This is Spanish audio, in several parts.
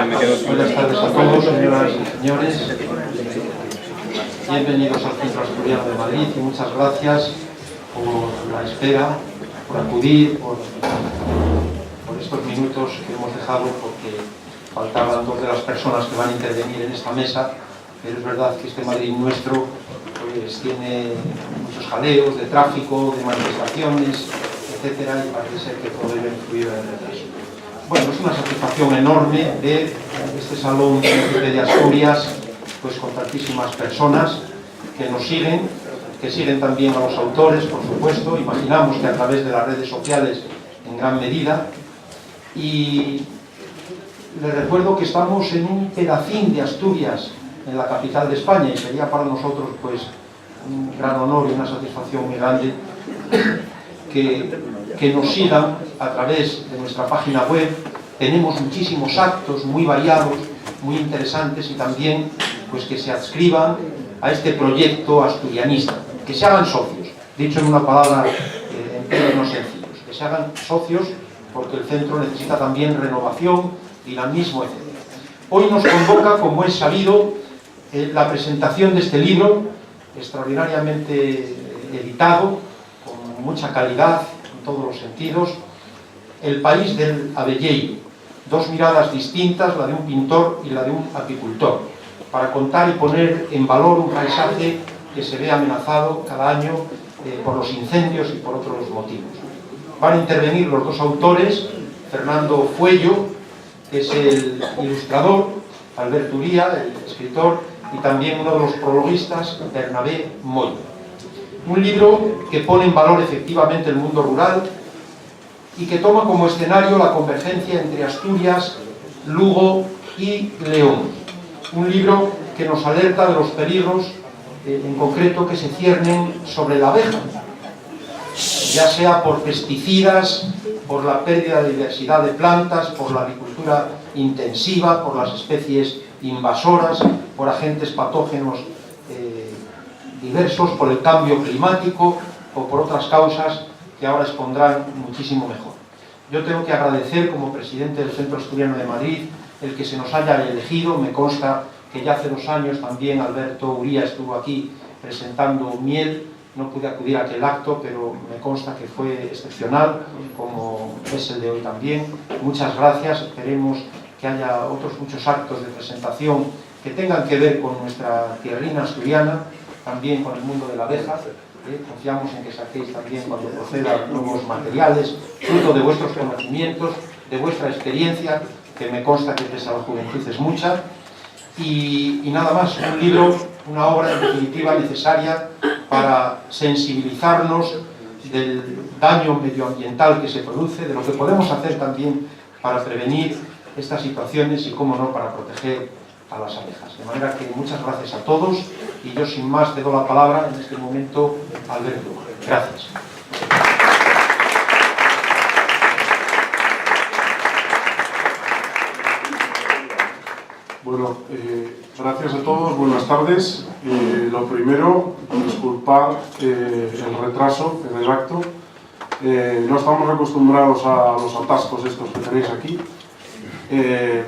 Buenas tardes a todos, señoras y señores. Bienvenidos al Centro Asturiano de Madrid y muchas gracias por la espera, por acudir, por estos minutos que hemos dejado, porque faltaban dos de las personas que van a intervenir en esta mesa, pero es verdad que este Madrid nuestro pues tiene muchos jaleos de tráfico, de manifestaciones, etcétera, y parece ser que todo debe influir en el retraso. Bueno, es una satisfacción enorme ver este salón de Asturias pues con tantísimas personas que nos siguen, que siguen también a los autores, por supuesto, imaginamos que a través de las redes sociales en gran medida, y les recuerdo que estamos en un pedacín de Asturias, en la capital de España, y sería para nosotros pues un gran honor y una satisfacción muy grande que nos sigan a través de nuestra página web. Tenemos muchísimos actos muy variados, muy interesantes, y también pues que se adscriban a este proyecto asturianista, que se hagan socios, dicho en una palabra en términos sencillos, que se hagan socios, porque el centro necesita también renovación, dinamismo, etc. Hoy nos convoca, como es sabido, la presentación de este libro, extraordinariamente editado, con mucha calidad en todos los sentidos, El país del abelleiro, dos miradas distintas, la de un pintor y la de un apicultor, para contar y poner en valor un paisaje que se ve amenazado cada año por los incendios y por otros motivos. Van a intervenir los dos autores, Fernando Fuello, que es el ilustrador, Alberto Uría, el escritor, y también uno de los prologuistas, Bernabé Moyo. Un libro que pone en valor efectivamente el mundo rural y que toma como escenario la convergencia entre Asturias, Lugo y León. Un libro que nos alerta de los peligros, en concreto, que se ciernen sobre la abeja, ya sea por pesticidas, por la pérdida de diversidad de plantas, por la agricultura intensiva, por las especies invasoras, por agentes patógenos diversos, por el cambio climático o por otras causas que ahora expondrán muchísimo mejor. Yo tengo que agradecer, como presidente del Centro Asturiano de Madrid, el que se nos haya elegido. Me consta que ya hace 2 años también Alberto Uría estuvo aquí presentando Miel. No pude acudir a aquel acto, pero me consta que fue excepcional, como es el de hoy también. Muchas gracias. Esperemos que haya otros muchos actos de presentación que tengan que ver con nuestra tierrina asturiana, también con el mundo de la abeja. Confiamos en que saquéis también, cuando procedan, nuevos materiales, fruto de vuestros conocimientos, de vuestra experiencia, que me consta que pese a la juventud es mucha. Y nada más, un libro, una obra en definitiva necesaria para sensibilizarnos del daño medioambiental que se produce, de lo que podemos hacer también para prevenir estas situaciones y, cómo no, para proteger a las abejas. De manera que muchas gracias a todos, y yo sin más te doy la palabra en este momento a Alberto. Gracias. Bueno, gracias a todos, buenas tardes. Lo primero, disculpar el retraso en el acto. No estamos acostumbrados a los atascos estos que tenéis aquí,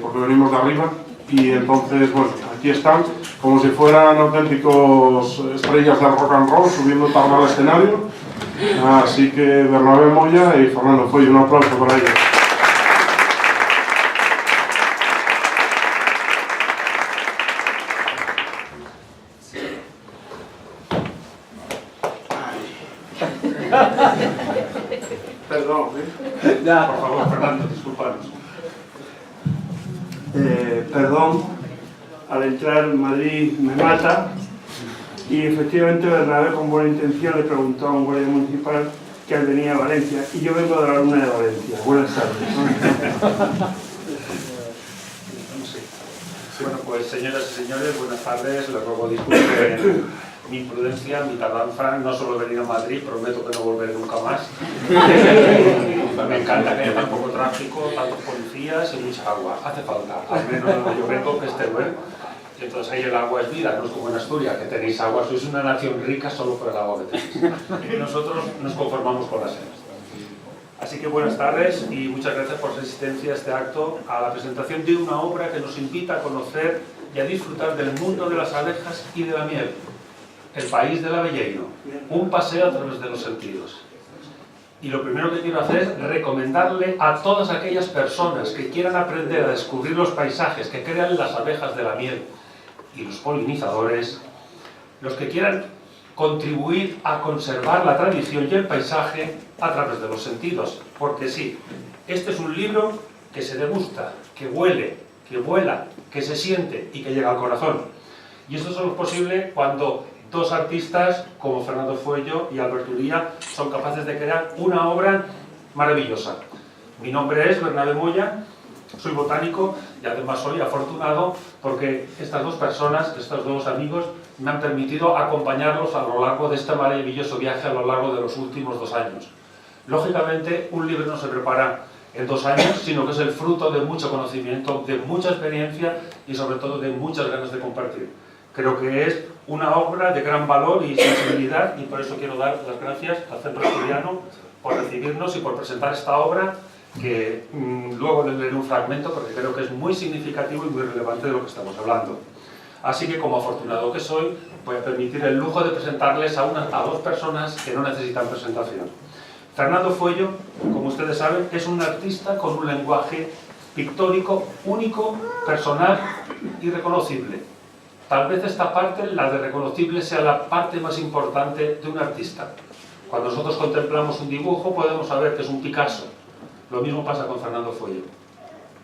porque venimos de arriba, y entonces, bueno, aquí están, como si fueran auténticos estrellas del rock and roll, subiendo tarde al escenario. Así que Bernabé Moya y Fernando Fuello, un aplauso para ellos. Perdón, por favor, Fernando, disculpadnos. Perdón, al entrar en Madrid me mata, y efectivamente Bernabé, con buena intención, le preguntó a un guardia municipal que él venía a Valencia, y yo vengo de la Luna de Valencia. Buenas tardes. Bueno, pues señoras y señores, buenas tardes. Les ruego disculpen mi imprudencia, mi tardanza. No suelo venir a Madrid, prometo que no volveré nunca más. Me encanta que haya tan poco tráfico, tantos policías y mucha agua. Hace falta, al menos donde yo vengo, que es Teruel. Y entonces ahí el agua es vida, no es como en Asturias, que tenéis agua. Sois una nación rica solo por el agua que tenéis. Y nosotros nos conformamos con las sedas. Así que buenas tardes y muchas gracias por su asistencia a este acto, a la presentación de una obra que nos invita a conocer y a disfrutar del mundo de las abejas y de la miel. El país del abelleiro, un paseo a través de los sentidos. Y lo primero que quiero hacer es recomendarle a todas aquellas personas que quieran aprender a descubrir los paisajes que crean las abejas de la miel y los polinizadores, los que quieran contribuir a conservar la tradición y el paisaje a través de los sentidos. Porque sí, este es un libro que se degusta, que huele, que vuela, que se siente y que llega al corazón. Y esto solo es posible cuando dos artistas como Fernando Fuello y Albert Uría son capaces de crear una obra maravillosa. Mi nombre es Bernabé Moya, soy botánico y además soy afortunado porque estas dos personas, estos dos amigos, me han permitido acompañarlos a lo largo de este maravilloso viaje a lo largo de los últimos 2 años. Lógicamente, un libro no se prepara en 2 años, sino que es el fruto de mucho conocimiento, de mucha experiencia y sobre todo de muchas ganas de compartir. Creo que es una obra de gran valor y sensibilidad y por eso quiero dar las gracias al Centro Asturiano por recibirnos y por presentar esta obra que luego les leeré un fragmento porque creo que es muy significativo y muy relevante de lo que estamos hablando. Así que como afortunado que soy, voy a permitir el lujo de presentarles a 2 personas que no necesitan presentación. Fernando Fuello, como ustedes saben, es un artista con un lenguaje pictórico único, personal y reconocible. Tal vez esta parte, la de reconocible, sea la parte más importante de un artista. Cuando nosotros contemplamos un dibujo podemos saber que es un Picasso. Lo mismo pasa con Fernando Fuello.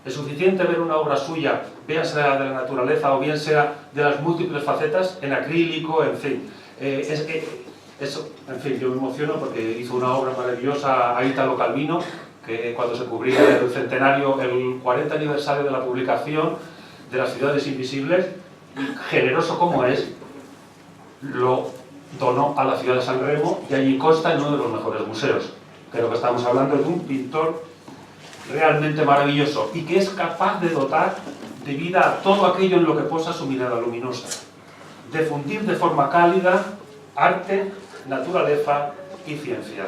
Es suficiente ver una obra suya, bien sea de la naturaleza o bien sea de las múltiples facetas, en acrílico, en fin. En fin, yo me emociono porque hizo una obra maravillosa a Ítalo Calvino, que cuando se cubría el centenario, el 40 aniversario de la publicación de Las ciudades invisibles, generoso como es, lo donó a la ciudad de San Remo y allí consta en uno de los mejores museos. Creo que estamos hablando de un pintor realmente maravilloso y que es capaz de dotar de vida a todo aquello en lo que posa su mirada luminosa, de fundir de forma cálida arte, naturaleza y ciencia.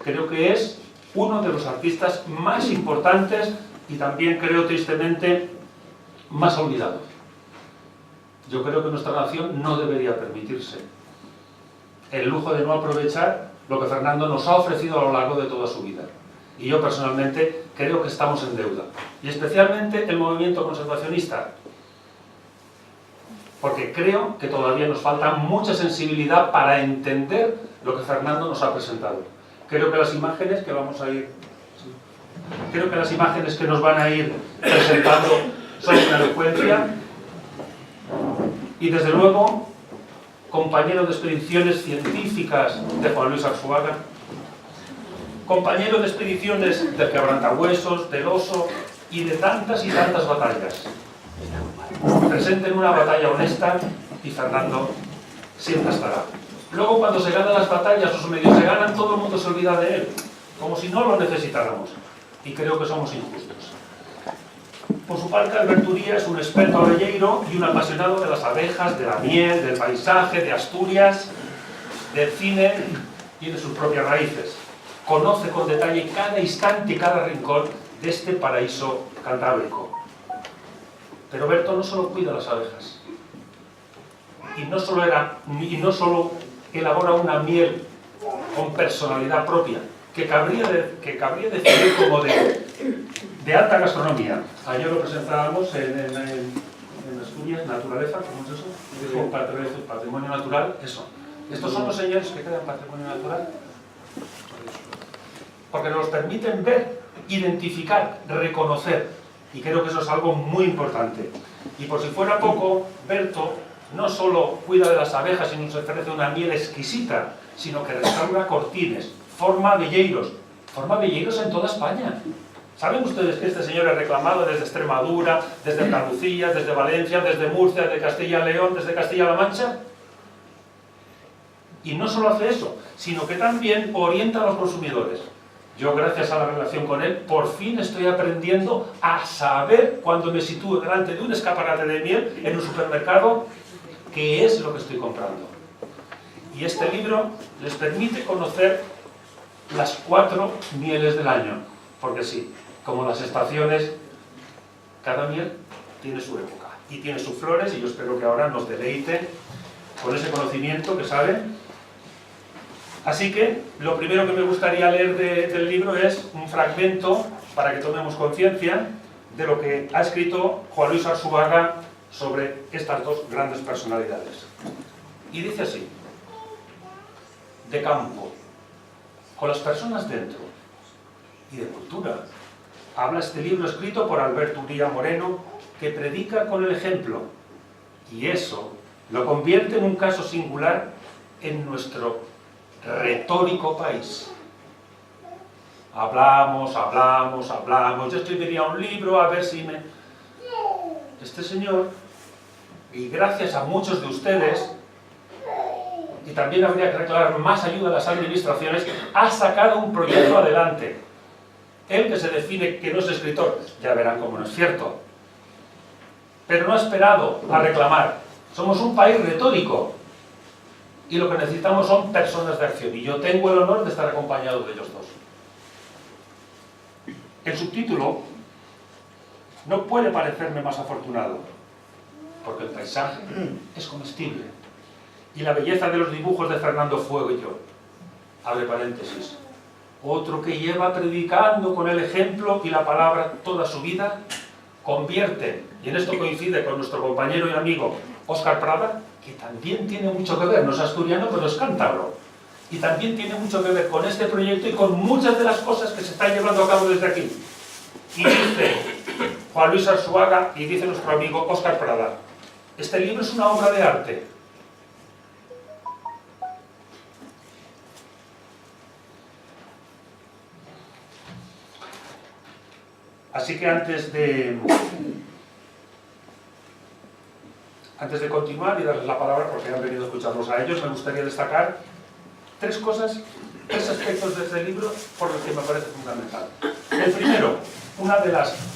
Creo que es uno de los artistas más importantes y también creo tristemente más olvidados. Yo creo que nuestra nación no debería permitirse el lujo de no aprovechar lo que Fernando nos ha ofrecido a lo largo de toda su vida. Y yo personalmente creo que estamos en deuda. Y especialmente el movimiento conservacionista. Porque creo que todavía nos falta mucha sensibilidad para entender lo que Fernando nos ha presentado. Creo que las imágenes que vamos a ir... Creo que las imágenes que nos van a ir presentando son una elocuencia. Y desde luego, compañero de expediciones científicas de Juan Luis Arzuaga, compañero de expediciones del Quebrantahuesos, del Oso y de tantas y tantas batallas. Presente en una batalla honesta y Fernando siempre estará. Luego cuando se ganan las batallas o medio se ganan, todo el mundo se olvida de él, como si no lo necesitáramos. Y creo que somos injustos. Por su parte, Albert Uría es un experto abelleiro y un apasionado de las abejas, de la miel, del paisaje, de Asturias, del cine y de sus propias raíces. Conoce con detalle cada instante y cada rincón de este paraíso cantábrico. Pero Berto no solo cuida las abejas, y no solo elabora una miel con personalidad propia, que cabría decir como de alta gastronomía. Ayer lo presentábamos en Asturias, naturaleza, ¿cómo es eso? Patrimonio natural, eso. Estos son los señores que crean patrimonio natural, porque nos permiten ver, identificar, reconocer. Y creo que eso es algo muy importante. Y por si fuera poco, Berto no solo cuida de las abejas y nos ofrece una miel exquisita, sino que restaura cortines, forma abelleiros en toda España. ¿Saben ustedes que este señor es reclamado desde Extremadura, desde Andalucía, desde Valencia, desde Murcia, desde Castilla y León, desde Castilla-La Mancha? Y no solo hace eso, sino que también orienta a los consumidores. Yo, gracias a la relación con él, por fin estoy aprendiendo a saber, cuando me sitúo delante de un escaparate de miel en un supermercado, qué es lo que estoy comprando. Y este libro les permite conocer las 4 mieles del año, porque sí, como las estaciones, cada miel tiene su época y tiene sus flores, y yo espero que ahora nos deleite con ese conocimiento que saben. Así que lo primero que me gustaría leer del libro es un fragmento para que tomemos conciencia de lo que ha escrito Juan Luis Arzuaga sobre estas dos grandes personalidades. Y dice así: de campo, con las personas dentro, y de cultura, habla este libro escrito por Alberto Uría Moreno, que predica con el ejemplo, y eso lo convierte en un caso singular en nuestro retórico país. Hablamos, yo escribiría un libro a ver si me... Este señor, y gracias a muchos de ustedes, y también habría que reclamar más ayuda a las administraciones, ha sacado un proyecto adelante. Él, que se define que no es escritor, ya verán cómo no es cierto, pero no ha esperado a reclamar. Somos un país retórico y lo que necesitamos son personas de acción, y yo tengo el honor de estar acompañado de ellos dos. El subtítulo no puede parecerme más afortunado, porque el paisaje es comestible y la belleza de los dibujos de Fernando Fueguillo, abre paréntesis, otro que lleva predicando con el ejemplo y la palabra toda su vida, convierte, y en esto coincide con nuestro compañero y amigo Óscar Prada, que también tiene mucho que ver, no es asturiano pero es cántabro, y también tiene mucho que ver con este proyecto y con muchas de las cosas que se están llevando a cabo desde aquí. Y dice Juan Luis Arzuaga, y dice nuestro amigo Óscar Prada, este libro es una obra de arte. Así que antes de continuar y darles la palabra, porque han venido a escucharlos a ellos, me gustaría destacar tres tres aspectos de este libro por los que me parece fundamental. El primero,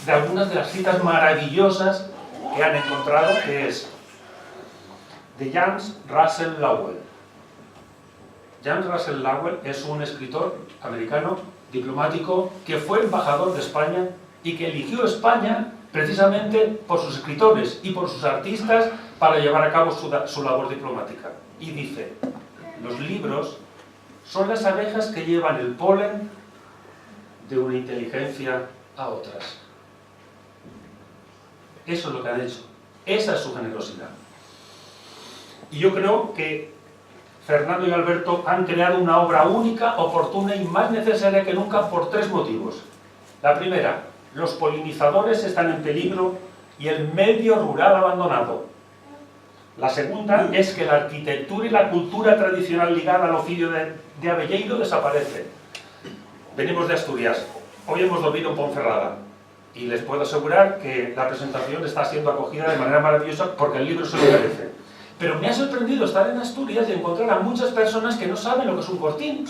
de algunas de las citas maravillosas que han encontrado, que es de James Russell Lowell. James Russell Lowell es un escritor americano, diplomático, que fue embajador de España y que eligió España precisamente por sus escritores y por sus artistas para llevar a cabo su labor diplomática. Y dice, los libros son las abejas que llevan el polen de una inteligencia a otras. Eso es lo que han hecho. Esa es su generosidad. Y yo creo que Fernando y Alberto han creado una obra única, oportuna y más necesaria que nunca por tres motivos. La primera, los polinizadores están en peligro y el medio rural abandonado. La segunda es que la arquitectura y la cultura tradicional ligada al oficio de abelleiro desaparece. Venimos de Asturias, hoy hemos dormido en Ponferrada y les puedo asegurar que la presentación está siendo acogida de manera maravillosa porque el libro se lo merece. Pero me ha sorprendido estar en Asturias y encontrar a muchas personas que no saben lo que es un cortín.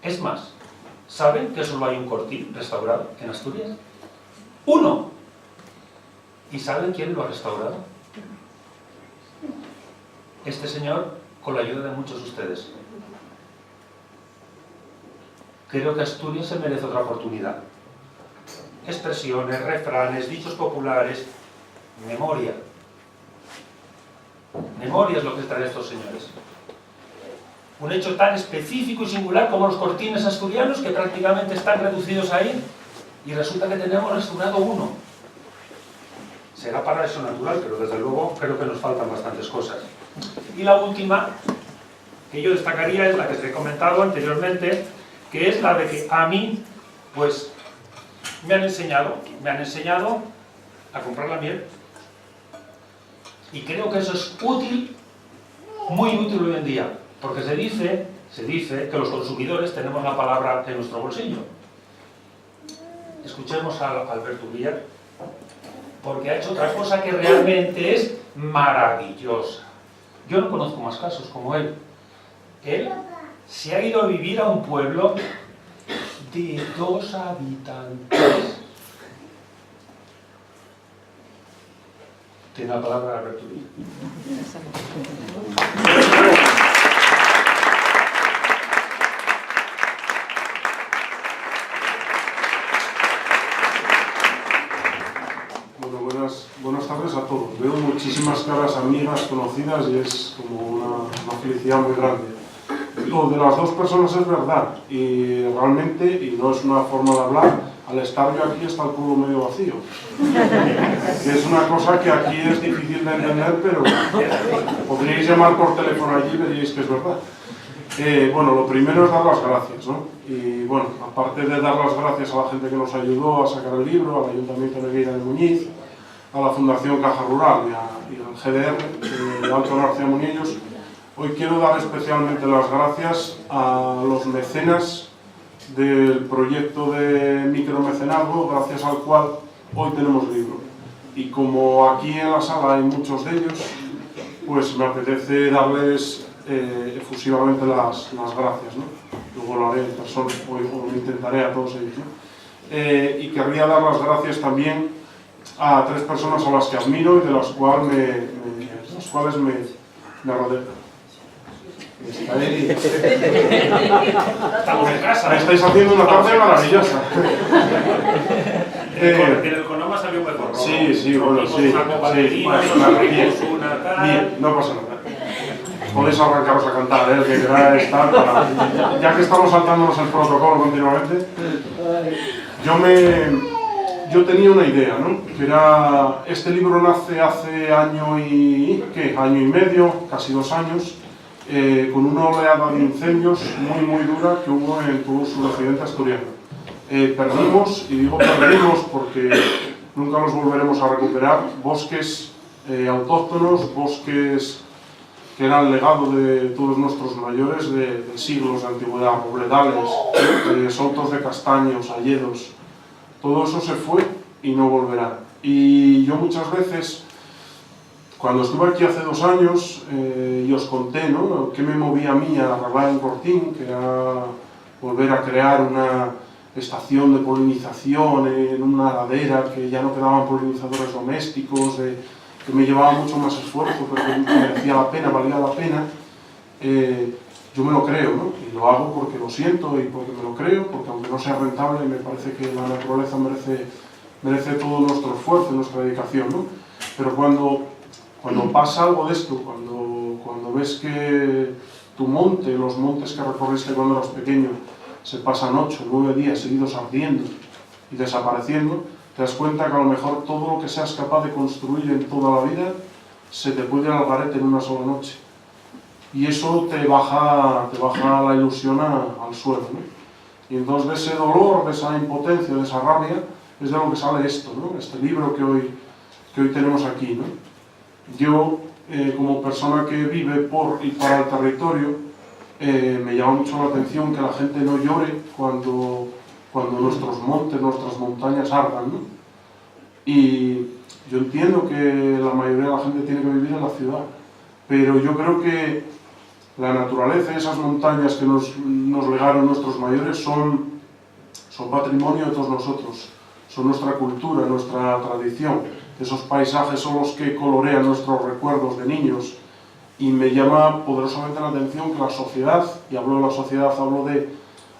Es más, ¿saben que solo hay un cortín restaurado en Asturias? ¡Uno! ¿Y saben quién lo ha restaurado? Este señor, con la ayuda de muchos de ustedes. Creo que Asturias se merece otra oportunidad. Expresiones, refranes, dichos populares, memoria. Memoria es lo que traen estos señores. Un hecho tan específico y singular como los cortines asturianos, que prácticamente están reducidos ahí, y resulta que tenemos restaurado uno. Será paraíso natural, pero desde luego creo que nos faltan bastantes cosas. Y la última que yo destacaría es la que os he comentado anteriormente, que es la de que a mí, pues, me han enseñado a comprar la miel, y creo que eso es útil, muy útil hoy en día, porque se dice que los consumidores tenemos la palabra en nuestro bolsillo. Escuchemos a Alberto Uría, porque ha hecho otra cosa que realmente es maravillosa. Yo no conozco más casos como él. Él se ha ido a vivir a un pueblo de 2 habitantes. Tiene la palabra Alberto Uría. muchísimas caras amigas, conocidas, y es como una felicidad muy grande. Lo de las dos personas es verdad, y realmente, y no es una forma de hablar, al estar yo aquí está el pueblo medio vacío. Es una cosa que aquí es difícil de entender, pero podríais llamar por teléfono allí y veríais que es verdad. Bueno, lo primero es dar las gracias, ¿no? Y bueno, aparte de dar las gracias a la gente que nos ayudó a sacar el libro, al Ayuntamiento de Begueira de Muñiz, a la Fundación Caja Rural y al GDR de Alto García Muñellos, hoy quiero dar especialmente las gracias a los mecenas del proyecto de micromecenazgo, gracias al cual hoy tenemos libro. Y como aquí en la sala hay muchos de ellos, pues me apetece darles efusivamente las gracias, ¿no? Luego lo haré en persona, o lo intentaré a todos ellos, ¿no? Y querría dar las gracias también a 3 personas a las que admiro y de las cuales me rodeo. Estamos en casa. Estáis haciendo una tarde maravillosa. En el Conoma salió mejor, ¿no? Sí, bueno, sí. Bien, no pasa nada. Podéis arrancaros a cantar, el que queráis estar. Ya que estamos saltándonos el protocolo continuamente, yo tenía una idea, ¿no? Que era, este libro nace hace año y medio, casi 2 años, con una oleada de incendios muy dura que hubo en todo el suroccidente asturiano. Perdimos, y digo perdimos porque nunca los volveremos a recuperar, bosques autóctonos, bosques que eran legado de todos nuestros mayores de siglos de antigüedad, robledales, soltos de castaños, hayedos. Todo eso se fue y no volverá. Y yo muchas veces, cuando estuve aquí hace 2 años, y os conté, ¿no?, qué me movía a mí a arreglar en Cortín, que era volver a crear una estación de polinización en una ladera, que ya no quedaban polinizadores domésticos, que me llevaba mucho más esfuerzo, pero que merecía la pena, valía la pena. Yo me lo creo, ¿no? Y lo hago porque lo siento y porque me lo creo, porque aunque no sea rentable, me parece que la naturaleza merece todo nuestro esfuerzo y nuestra dedicación, ¿no? Pero cuando pasa algo de esto, cuando ves que tu monte, los montes que recorriste cuando eras pequeño, se pasan 8 o 9 días seguidos ardiendo y desapareciendo, te das cuenta que a lo mejor todo lo que seas capaz de construir en toda la vida se te puede ir al garete en una sola noche. Y eso te baja la ilusión al suelo, ¿no? Y entonces de ese dolor, de esa impotencia, de esa rabia, es de lo que sale esto, ¿no? Este libro que hoy tenemos aquí, ¿no? Yo, como persona que vive por y para el territorio, me llama mucho la atención que la gente no llore cuando nuestros montes, nuestras montañas ardan, ¿no? Y yo entiendo que la mayoría de la gente tiene que vivir en la ciudad, pero yo creo que la naturaleza y esas montañas que nos legaron nuestros mayores son patrimonio de todos nosotros, son nuestra cultura, nuestra tradición. Esos paisajes son los que colorean nuestros recuerdos de niños, y me llama poderosamente la atención que la sociedad, y hablo de la sociedad, hablo de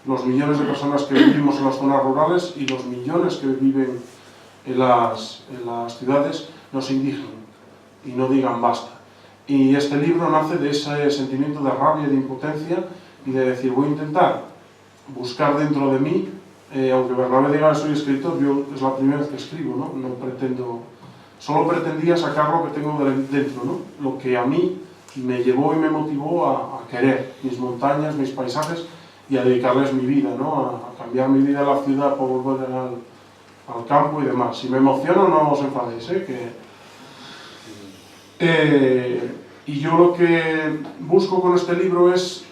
los millones de personas que vivimos en las zonas rurales y los millones que viven en las ciudades, no se indignen y no digan basta. Y este libro nace de ese sentimiento de rabia y de impotencia y de decir, voy a intentar buscar dentro de mí, aunque Bernabé diga que soy escritor, yo es la primera vez que escribo, ¿no? Solo pretendía sacar lo que tengo dentro, ¿no? Lo que a mí me llevó y me motivó a querer mis montañas, mis paisajes, y a dedicarles mi vida, ¿no? A cambiar mi vida en la ciudad por volver al campo y demás. Si me emociono, no os enfadéis, y yo lo que busco con este libro es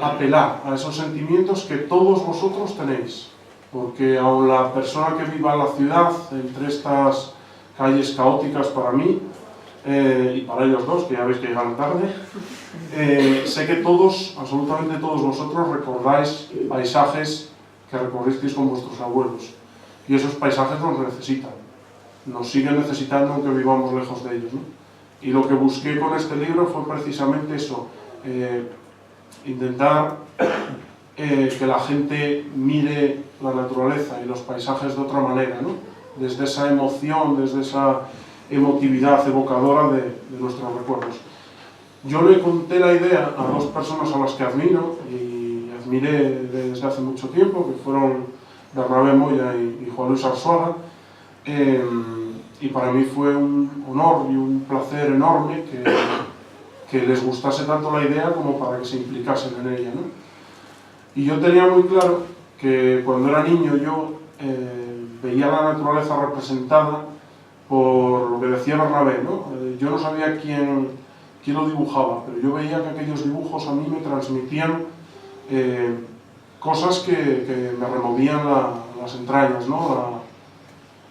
apelar a esos sentimientos que todos vosotros tenéis, porque aun la persona que viva en la ciudad, entre estas calles caóticas para mí, y para ellos dos, que ya veis que llegan tarde, sé que todos, absolutamente todos vosotros, recordáis paisajes que recorristeis con vuestros abuelos, y esos paisajes nos necesitan, nos siguen necesitando aunque vivamos lejos de ellos, ¿no? Y lo que busqué con este libro fue precisamente eso, intentar que la gente mire la naturaleza y los paisajes de otra manera, ¿no? Desde esa emoción, desde esa emotividad evocadora de nuestros recuerdos. Yo le conté la idea a dos personas a las que admiro y admiré desde hace mucho tiempo, que fueron Bernabé Moya y Juan Luis Arzuaga, y para mí fue un honor y un placer enorme que les gustase tanto la idea como para que se implicasen en ella, ¿no? Y yo tenía muy claro que cuando era niño yo veía la naturaleza representada por lo que decía Bernabé, ¿no? Yo no sabía quién lo dibujaba, pero yo veía que aquellos dibujos a mí me transmitían cosas que me removían las entrañas, ¿no?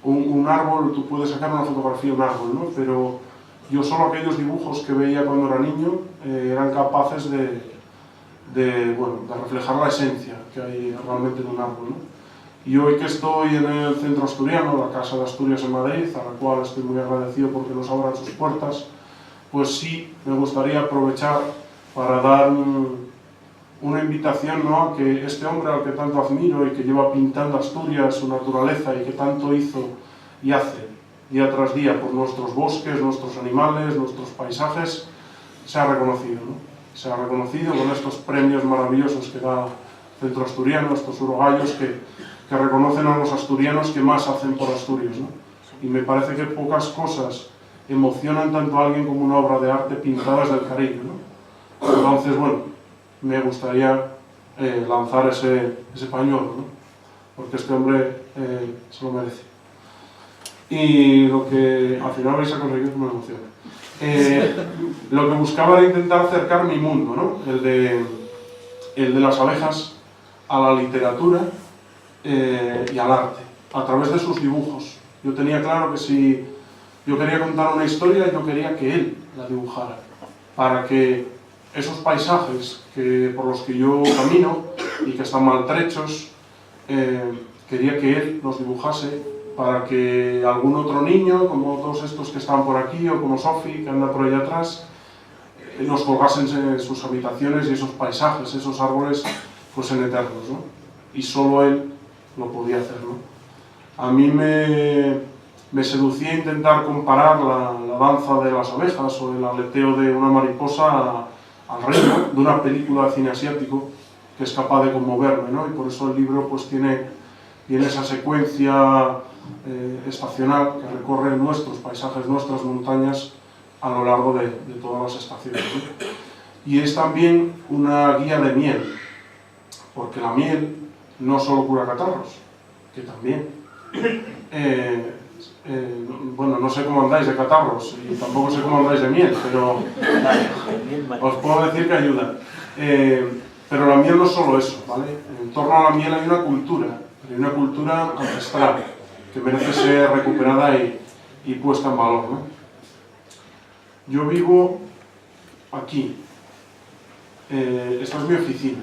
Un árbol, tú puedes sacar una fotografía de un árbol, ¿no? Pero yo solo aquellos dibujos que veía cuando era niño eran capaces de reflejar la esencia que hay realmente en un árbol, ¿no? Y hoy que estoy en el Centro Asturiano, la Casa de Asturias en Madrid, a la cual estoy muy agradecido porque nos abran sus puertas, pues sí me gustaría aprovechar para dar una invitación, ¿no?, a que este hombre al que tanto admiro y que lleva pintando Asturias, su naturaleza, y que tanto hizo y hace día tras día por nuestros bosques, nuestros animales, nuestros paisajes, sea reconocido, ¿no? Sea reconocido con estos premios maravillosos que da Centro Asturiano, estos urogallos que reconocen a los asturianos que más hacen por Asturias, ¿no? Y me parece que pocas cosas emocionan tanto a alguien como una obra de arte pintada desde el cariño, ¿no? Entonces, bueno, me gustaría lanzar ese pañuelo, ¿no? Porque este hombre se lo merece. Y lo que al final vais a conseguir que me emociona. Lo que buscaba era intentar acercar mi mundo, ¿no? El de las abejas a la literatura y al arte, a través de sus dibujos. Yo tenía claro que si yo quería contar una historia, yo quería que él la dibujara, para que esos paisajes por los que yo camino y que están maltrechos, quería que él los dibujase para que algún otro niño, como todos estos que están por aquí, o como Sofi, que anda por allá atrás, los colgasen en sus habitaciones y esos paisajes, esos árboles, fuesen eternos, ¿no? Y solo él lo podía hacer, ¿no? A mí me seducía intentar comparar la danza de las abejas o el aleteo de una mariposa al ritmo de una película de cine asiático que es capaz de conmoverme, ¿no? Y por eso el libro pues tiene esa secuencia estacional que recorre nuestros paisajes, nuestras montañas a lo largo de todas las estaciones, ¿no? Y es también una guía de miel, porque la miel no solo cura catarros, que también. Bueno, no sé cómo andáis de catarros y tampoco sé cómo andáis de miel, pero os puedo decir que ayuda. Pero la miel no es solo eso, ¿vale? En torno a la miel hay una cultura ancestral que merece ser recuperada y puesta en valor, ¿no? Yo vivo aquí. Esta es mi oficina,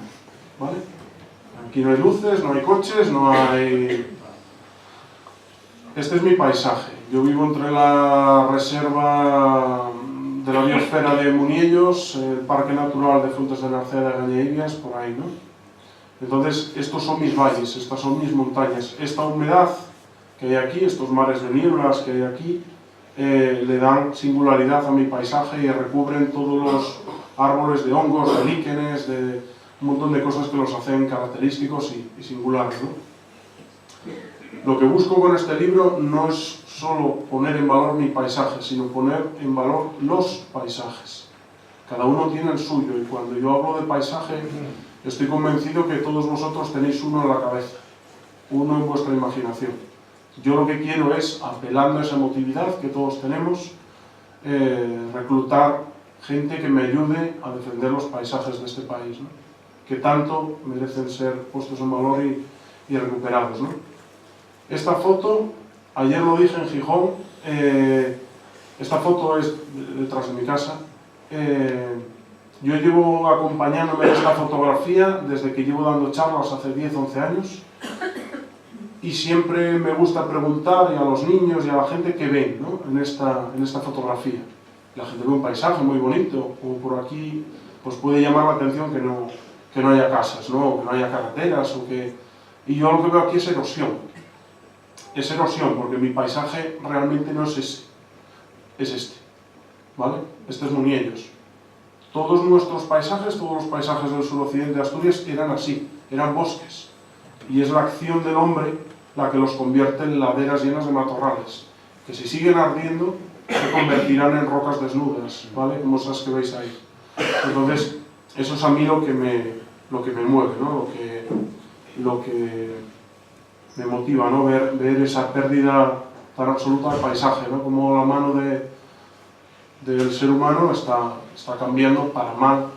¿vale? Aquí no hay luces, no hay coches, no hay... Este es mi paisaje. Yo vivo entre la reserva de la biosfera de Muniellos, el Parque Natural de Fuentes de Narcea de Gañeirias, por ahí, ¿no? Entonces, estos son mis valles, estas son mis montañas. Esta humedad que hay aquí, estos mares de nieblas que hay aquí, le dan singularidad a mi paisaje y recubren todos los árboles de hongos, de líquenes, de un montón de cosas que los hacen característicos y singulares, ¿no? Lo que busco con este libro no es solo poner en valor mi paisaje, sino poner en valor los paisajes. Cada uno tiene el suyo, y cuando yo hablo de paisaje, estoy convencido que todos vosotros tenéis uno en la cabeza, uno en vuestra imaginación. Yo lo que quiero es, apelando a esa emotividad que todos tenemos, reclutar gente que me ayude a defender los paisajes de este país, ¿no? Que tanto merecen ser puestos en valor y recuperados, ¿no? Esta foto, ayer lo dije en Gijón, esta foto es detrás de mi casa. Yo llevo acompañándome en esta fotografía desde que llevo dando charlas hace 10-11 años, y siempre me gusta preguntar a los niños y a la gente qué ven, ¿no?, en esta fotografía. La gente ve un paisaje muy bonito, como por aquí pues puede llamar la atención que no haya casas, ¿no?, o que no haya carreteras, y yo lo que veo aquí es erosión. Es erosión, porque mi paisaje realmente no es ese. es este, ¿vale? Este es Muniellos. Todos nuestros paisajes, todos los paisajes del suroccidente de Asturias eran así, eran bosques. Y es la acción del hombre la que los convierte en laderas llenas de matorrales, que si siguen ardiendo se convertirán en rocas desnudas, ¿vale? Como esas que veis ahí. Entonces, eso es a mí lo que me mueve, ¿no? Lo que me motiva, ¿no? Ver esa pérdida tan absoluta del paisaje, ¿no? Como la mano del ser humano está cambiando para mal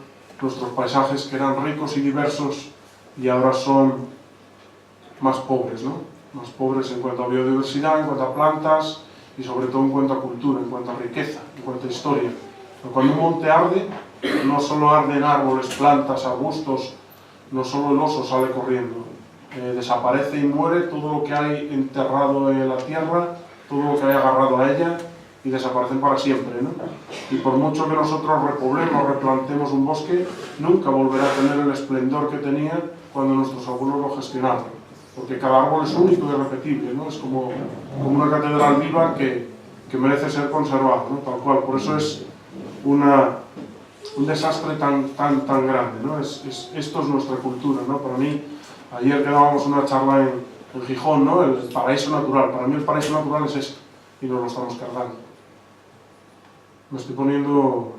nuestros paisajes, que eran ricos y diversos, y ahora son más pobres, ¿no? Más pobres en cuanto a biodiversidad, en cuanto a plantas, y sobre todo en cuanto a cultura, en cuanto a riqueza, en cuanto a historia. Pero cuando un monte arde, no solo arden árboles, plantas, arbustos, no solo el oso sale corriendo, desaparece y muere todo lo que hay enterrado en la tierra, todo lo que hay agarrado a ella, y desaparecen para siempre, ¿no? Y por mucho que nosotros repoblemos, replantemos un bosque, nunca volverá a tener el esplendor que tenía cuando nuestros abuelos lo gestionaron, porque cada árbol es único y irrepetible, ¿no? Es como una catedral viva que merece ser conservada, ¿no? Tal cual. Por eso es un desastre tan grande, ¿no? Esto es nuestra cultura, ¿no? Para mí, ayer que dábamos una charla en Gijón, ¿no? El paraíso natural. Para mí el paraíso natural es esto, y nos lo estamos cargando. Me estoy poniendo...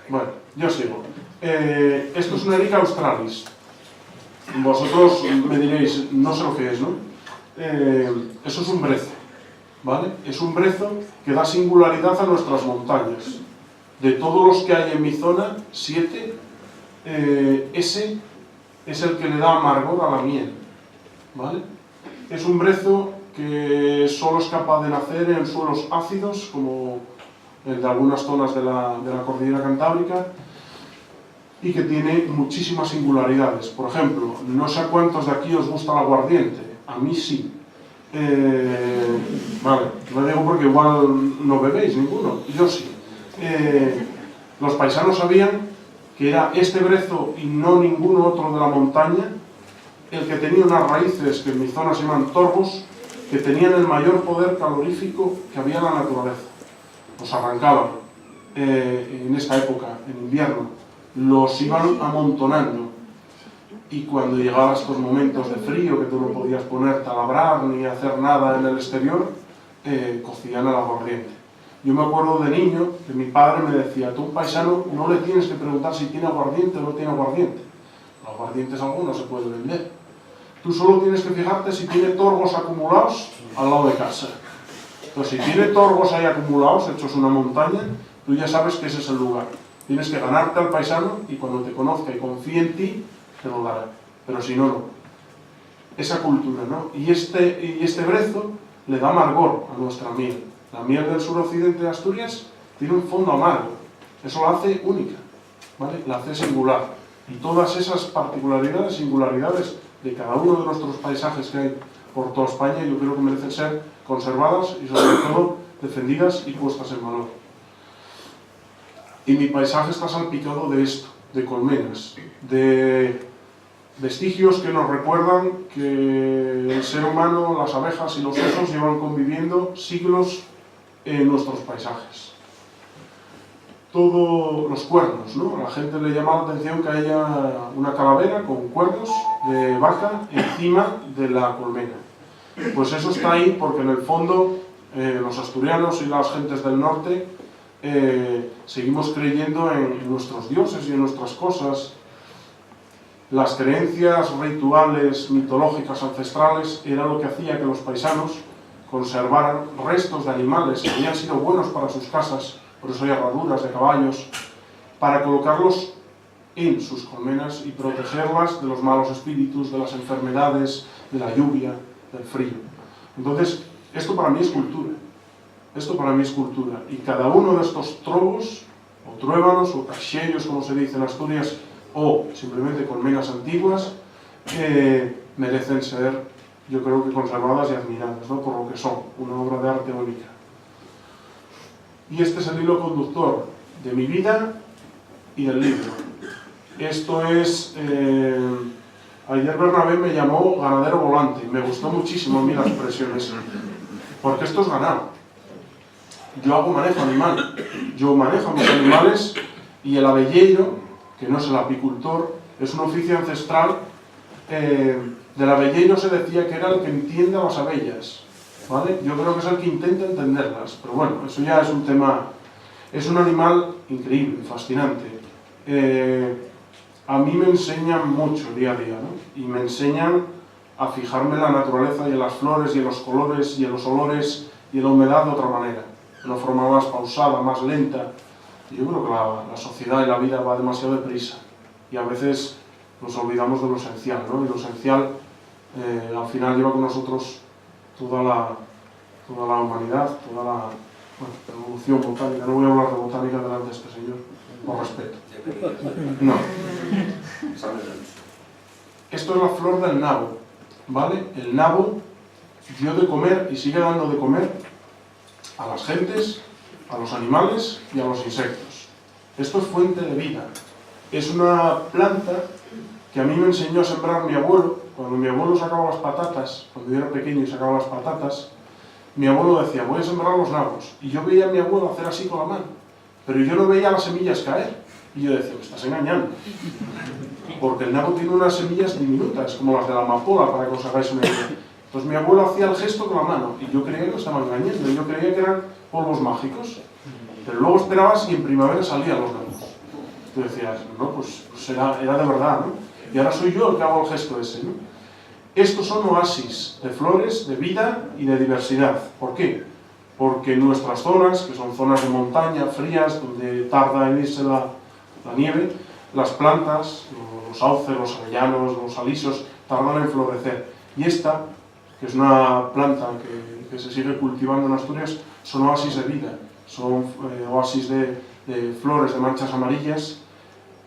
Bueno, yo sigo. Esto es una Erica australis. Vosotros me diréis, no sé lo que es, ¿no? Eso es un brezo, ¿vale? Es un brezo que da singularidad a nuestras montañas. De todos los que hay en mi zona, 7, ese es el que le da amargor a la miel, ¿vale? Es un brezo que solo es capaz de nacer en suelos ácidos, como el de algunas zonas de la cordillera cantábrica, y que tiene muchísimas singularidades. Por ejemplo, no sé a cuántos de aquí os gusta el aguardiente, a mí sí. Vale, lo digo porque igual no bebéis ninguno, yo sí. Los paisanos sabían que era este brezo y no ninguno otro de la montaña el que tenía unas raíces que en mi zona se llaman torbos, que tenían el mayor poder calorífico que había en la naturaleza. Los arrancaban en esta época, en invierno, los iban amontonando, y cuando llegaban estos momentos de frío que tú no podías ponerte a labrar ni hacer nada en el exterior, cocían el aguardiente. Yo me acuerdo de niño que mi padre me decía: tú a un paisano no le tienes que preguntar si tiene aguardiente o no tiene aguardiente. El aguardiente es algo que no se puede vender. Tú solo tienes que fijarte si tiene torbos acumulados al lado de casa. Entonces, si tiene torbos ahí acumulados, hechos una montaña, tú ya sabes que ese es el lugar. Tienes que ganarte al paisano, y cuando te conozca y confíe en ti, te lo dará. Pero si no, no. Esa cultura, ¿no? Y este brezo le da amargor a nuestra miel. La miel del suroccidente de Asturias tiene un fondo amargo. Eso la hace única, ¿vale? La hace singular. Y todas esas particularidades, singularidades de cada uno de nuestros paisajes que hay por toda España, yo creo que merecen ser conservadas y sobre todo defendidas y puestas en valor. Y mi paisaje está salpicado de esto, de colmenas, de vestigios que nos recuerdan que el ser humano, las abejas y los osos llevan conviviendo siglos en nuestros paisajes. Todos los cuernos, ¿no? A la gente le llama la atención que haya una calavera con cuernos de vaca encima de la colmena. Pues eso está ahí porque en el fondo los asturianos y las gentes del norte seguimos creyendo en nuestros dioses y en nuestras cosas. Las creencias rituales, mitológicas, ancestrales, era lo que hacía que los paisanos conservaran restos de animales que habían sido buenos para sus casas, por eso hay herraduras de caballos, para colocarlos en sus colmenas y protegerlas de los malos espíritus, de las enfermedades, de la lluvia, del frío. Entonces, esto para mí es cultura. Esto para mí es cultura. Y cada uno de estos trobos, o truébanos, o caxellos, como se dice en Asturias, o simplemente colmenas antiguas, merecen ser, yo creo que conservadas y admiradas, ¿no? Por lo que son, una obra de arte única. Y este es el hilo conductor de mi vida y del libro. Esto es... ayer Bernabé me llamó ganadero volante, me gustó muchísimo a mí la expresión esa, porque esto es ganado. yo hago manejo animal, yo manejo mis animales, y el abelleiro, que no es el apicultor, es un oficio ancestral. Del abelleiro se decía que era el que entiende a las abellas, ¿vale? Yo creo que es el que intenta entenderlas, pero bueno, eso ya es un tema. Es un animal increíble, fascinante. A mí me enseñan mucho día a día, ¿no? Y me enseñan a fijarme en la naturaleza y en las flores y en los colores y en los olores y en la humedad de otra manera, de una forma más pausada, más lenta. Y yo creo que la sociedad y la vida va demasiado deprisa y a veces nos olvidamos de lo esencial, ¿no? Y lo esencial al final lleva con nosotros toda la humanidad, toda la evolución botánica. No voy a hablar de botánica delante de este señor, por respeto. No. Esto es la flor del nabo, ¿vale? El nabo dio de comer y sigue dando de comer a las gentes, a los animales y a los insectos. Esto es fuente de vida. Es una planta que a mí me enseñó a sembrar mi abuelo. Cuando mi abuelo sacaba las patatas, cuando yo era pequeño y sacaba las patatas, mi abuelo decía, voy a sembrar los nabos. Y yo veía a mi abuelo hacer así con la mano, pero yo no veía las semillas caer. Y yo decía, me estás engañando. Porque el nabo tiene unas semillas diminutas, como las de la amapola, para que os hagáis una idea. Entonces mi abuelo hacía el gesto con la mano, y yo creía que lo estaba engañando, yo creía que eran polvos mágicos. Pero luego esperabas y en primavera salían los nabos. Tú decías, no, pues era de verdad, ¿no? Y ahora soy yo el que hago el gesto ese, ¿no? Estos son oasis de flores, de vida y de diversidad. ¿Por qué? Porque nuestras zonas, que son zonas de montaña, frías, donde tarda en irse la nieve, las plantas, los sauces, los avellanos, los alisos, tardan en florecer. Y esta, que es una planta que se sigue cultivando en Asturias, son oasis de vida, son oasis de flores, de manchas amarillas,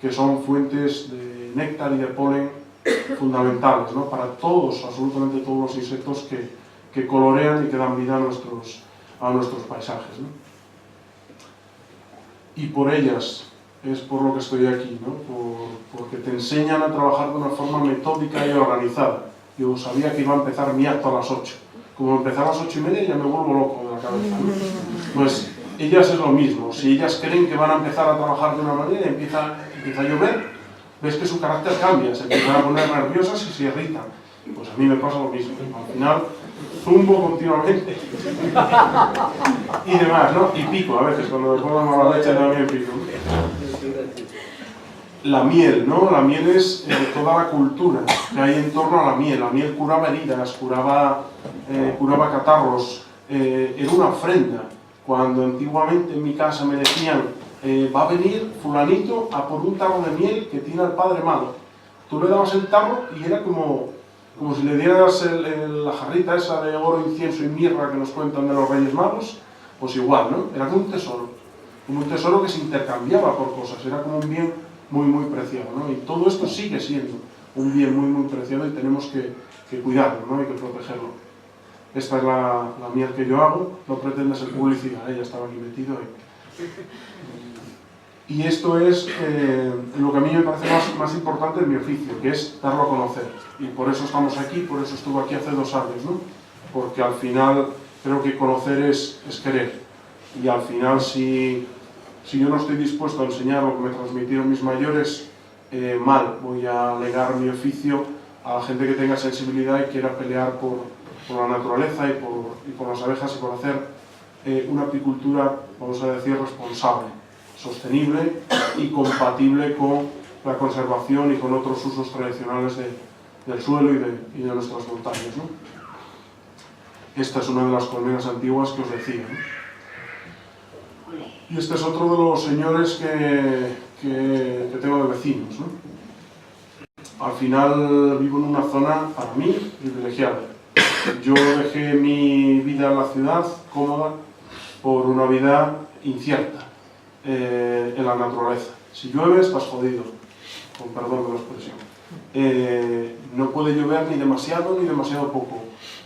que son fuentes de néctar y de polen fundamentales, ¿no? Para todos, absolutamente todos los insectos que colorean y que dan vida a nuestros paisajes, ¿no? Y por ellas es por lo que estoy aquí, ¿no? Porque te enseñan a trabajar de una forma metódica y organizada. Yo sabía que iba a empezar mi acto a las 8. Como empezaba a las 8:30 ya me vuelvo loco de la cabeza, ¿no? Pues ellas es lo mismo. Si ellas creen que van a empezar a trabajar de una manera y empieza a llover, ves que su carácter cambia, se empiezan a poner nerviosas y se irritan. Pues a mí me pasa lo mismo. Al final zumbo continuamente y demás, ¿no? Y pico a veces, cuando me pongo mala leche también pico. La miel, ¿no? La miel es toda la cultura que hay en torno a la miel. La miel curaba heridas, curaba catarros, era una ofrenda. Cuando antiguamente en mi casa me decían, va a venir fulanito a por un tarro de miel que tiene al padre malo. Tú le dabas el tarro y era como si le dieras la jarrita esa de oro, incienso y mirra que nos cuentan de los Reyes Magos, pues igual, ¿no? Era como un tesoro que se intercambiaba por cosas, era como un bien muy, muy preciado, ¿no? Y todo esto sigue siendo un bien muy, muy preciado y tenemos que cuidarlo, ¿no? Hay que protegerlo. Esta es la miel que yo hago, no pretende ser publicidad, ella estaba aquí metido ahí. Y esto es lo que a mí me parece más importante en mi oficio, que es darlo a conocer. Y por eso estamos aquí, por eso estuve aquí hace 2 años, ¿no? Porque al final creo que conocer es querer. Y al final si yo no estoy dispuesto a enseñar lo que me transmitieron mis mayores, mal, voy a legar mi oficio a la gente que tenga sensibilidad y quiera pelear por la naturaleza y por las abejas y por hacer una apicultura, vamos a decir, responsable, sostenible y compatible con la conservación y con otros usos tradicionales del suelo y de nuestras montañas, ¿no? Esta es una de las colmenas antiguas que os decía, ¿no? Y este es otro de los señores que tengo de vecinos, ¿no? Al final vivo en una zona, para mí, privilegiada. Yo dejé mi vida en la ciudad, cómoda, por una vida incierta en la naturaleza. Si llueve, estás jodido, con perdón de la expresión. No puede llover ni demasiado poco.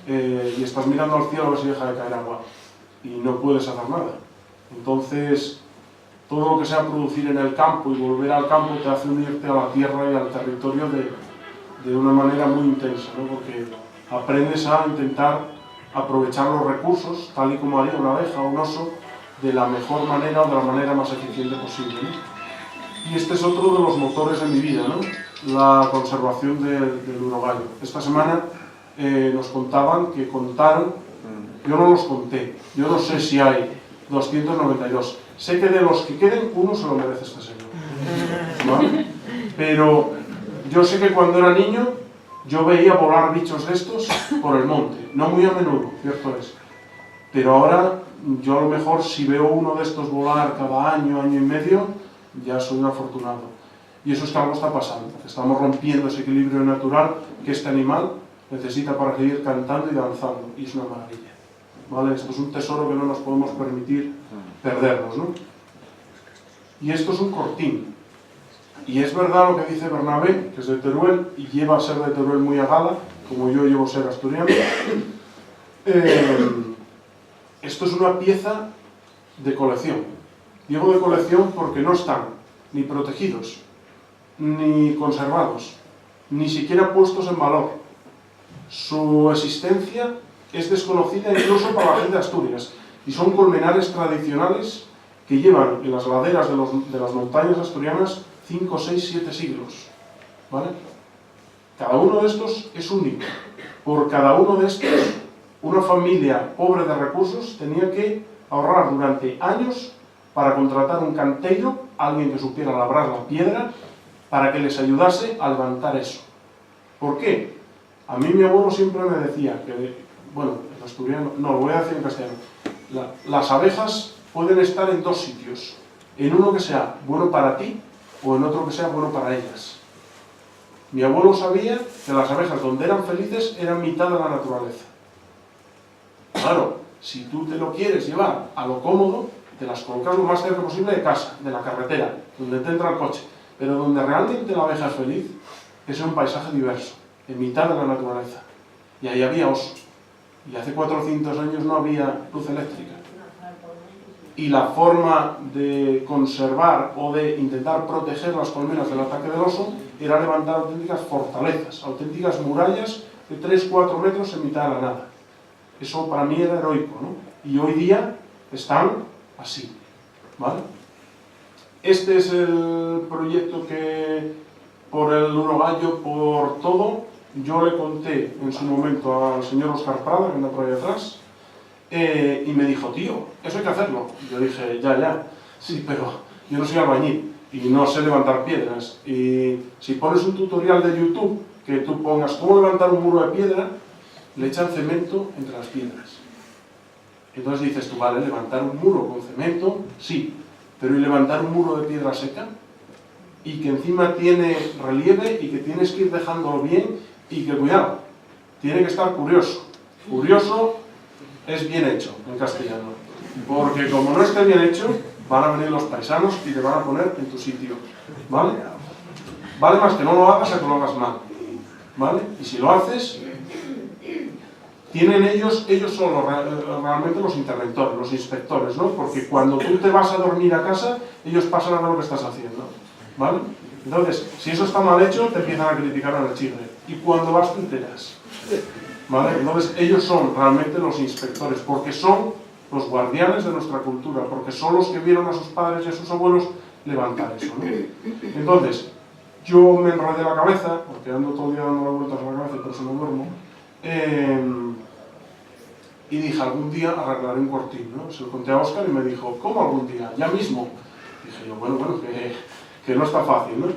Y estás mirando al cielo a ver si deja de caer agua. Y no puedes hacer nada. Entonces, todo lo que sea producir en el campo y volver al campo te hace unirte a la tierra y al territorio de una manera muy intensa, ¿no? Porque aprendes a intentar aprovechar los recursos, tal y como haría una abeja o un oso, de la mejor manera o de la manera más eficiente posible, ¿no? Y este es otro de los motores de mi vida, ¿no? La conservación del urogallo. Esta semana nos contaban que contaron, yo no los conté, yo no sé si hay 292. Sé que de los que queden, uno se lo merece este señor, ¿vale? Pero yo sé que cuando era niño, yo veía volar bichos de estos por el monte, no muy a menudo, cierto es. Pero ahora, yo a lo mejor si veo uno de estos volar cada año, año y medio, ya soy un afortunado. Y eso es que algo está pasando, estamos rompiendo ese equilibrio natural que este animal necesita para seguir cantando y danzando, y es una maravilla, ¿vale? Esto es un tesoro que no nos podemos permitir perdernos, ¿no? Y esto es un cortín. Y es verdad lo que dice Bernabé, que es de Teruel, y lleva a ser de Teruel muy a gala, como yo llevo a ser asturiano. Esto es una pieza de colección. Digo de colección porque no están ni protegidos, ni conservados, ni siquiera puestos en valor. Su existencia es desconocida incluso para la gente de Asturias, y son colmenares tradicionales que llevan en las laderas de las montañas asturianas 5, 6, 7 siglos, ¿vale? Cada uno de estos es único. Por cada uno de estos, una familia pobre de recursos tenía que ahorrar durante años para contratar un canteiro, alguien que supiera labrar la piedra, para que les ayudase a levantar eso. ¿Por qué? A mí mi abuelo siempre me decía que, bueno, en asturiano, no, lo voy a decir en castellano, las abejas pueden estar en dos sitios, en uno que sea bueno para ti o en otro que sea bueno para ellas. Mi abuelo sabía que las abejas donde eran felices eran mitad de la naturaleza. Claro, si tú te lo quieres llevar a lo cómodo, te las colocas lo más cerca posible de casa, de la carretera, donde te entra el coche. Pero donde realmente la abeja es feliz, es un paisaje diverso, en mitad de la naturaleza. Y ahí había oso. Y hace 400 años no había luz eléctrica. Y la forma de conservar o de intentar proteger las colmenas del ataque del oso era levantar auténticas fortalezas, auténticas murallas de 3-4 metros en mitad de la nada. Eso para mí era heroico, ¿no? Y hoy día están así, ¿vale? Este es el proyecto que, por el urogallo, por todo, yo le conté en su momento al señor Óscar Prada, que anda por ahí atrás, y me dijo, tío, eso hay que hacerlo. Yo dije, ya, sí, pero yo no soy albañil y no sé levantar piedras. Y si pones un tutorial de YouTube, que tú pongas cómo levantar un muro de piedra, le echan cemento entre las piedras. Entonces dices tú, vale, levantar un muro con cemento, sí, pero ¿y levantar un muro de piedra seca? Y que encima tiene relieve y que tienes que ir dejándolo bien y que, cuidado, tiene que estar curioso. Curioso es bien hecho en castellano, porque como no esté bien hecho, van a venir los paisanos y te van a poner en tu sitio, ¿vale? Vale más que no lo hagas a que lo hagas mal, ¿vale? Y si lo haces, tienen ellos son realmente los interventores, los inspectores, ¿no? Porque cuando tú te vas a dormir a casa, ellos pasan a ver lo que estás haciendo, ¿vale? Entonces, si eso está mal hecho, te empiezan a criticar en el chigre. Y cuando vas, te enteras, ¿vale? Entonces, ellos son realmente los inspectores, porque son los guardianes de nuestra cultura, porque son los que vieron a sus padres y a sus abuelos levantar eso, ¿no? Entonces, yo me enredé la cabeza, porque ando todo el día dando vueltas a la cabeza y por eso no duermo, y dije, algún día arreglaré un cortín, ¿no? Se lo conté a Óscar y me dijo, ¿cómo algún día? ¿Ya mismo? Dije yo, bueno, que no está fácil, ¿no?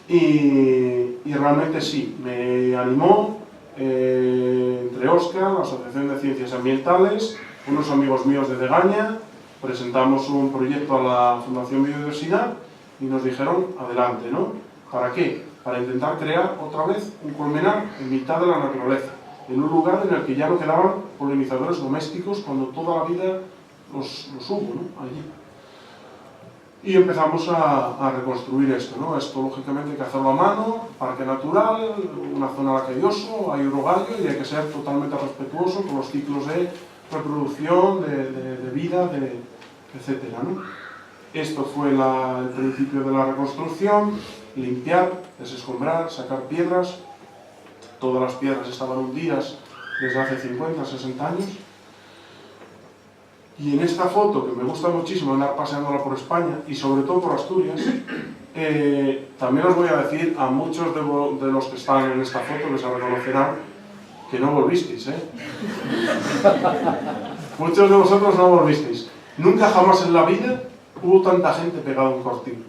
Y realmente sí, me animó, entre Óscar, la Asociación de Ciencias Ambientales, unos amigos míos de Degaña, presentamos un proyecto a la Fundación Biodiversidad y nos dijeron, adelante, ¿no? ¿Para qué? Para intentar crear otra vez un colmenar en mitad de la naturaleza, en un lugar en el que ya no quedaban polinizadores domésticos cuando toda la vida los hubo, ¿no? Allí. Y empezamos a reconstruir esto, ¿no? Esto lógicamente hay que hacerlo a mano, parque natural, una zona a la que hay oso, hay urogallo y hay que ser totalmente respetuoso con los ciclos de reproducción, de vida, etcétera, ¿no? Esto fue el principio de la reconstrucción, limpiar, desescombrar, sacar piedras. Todas las piedras estaban hundidas desde hace 50, 60 años. Y en esta foto, que me gusta muchísimo andar paseándola por España, y sobre todo por Asturias, también os voy a decir a muchos de los que están en esta foto, que se reconocerán, que no volvisteis, ¿eh? Muchos de vosotros no volvisteis. Nunca jamás en la vida hubo tanta gente pegada a un cortín,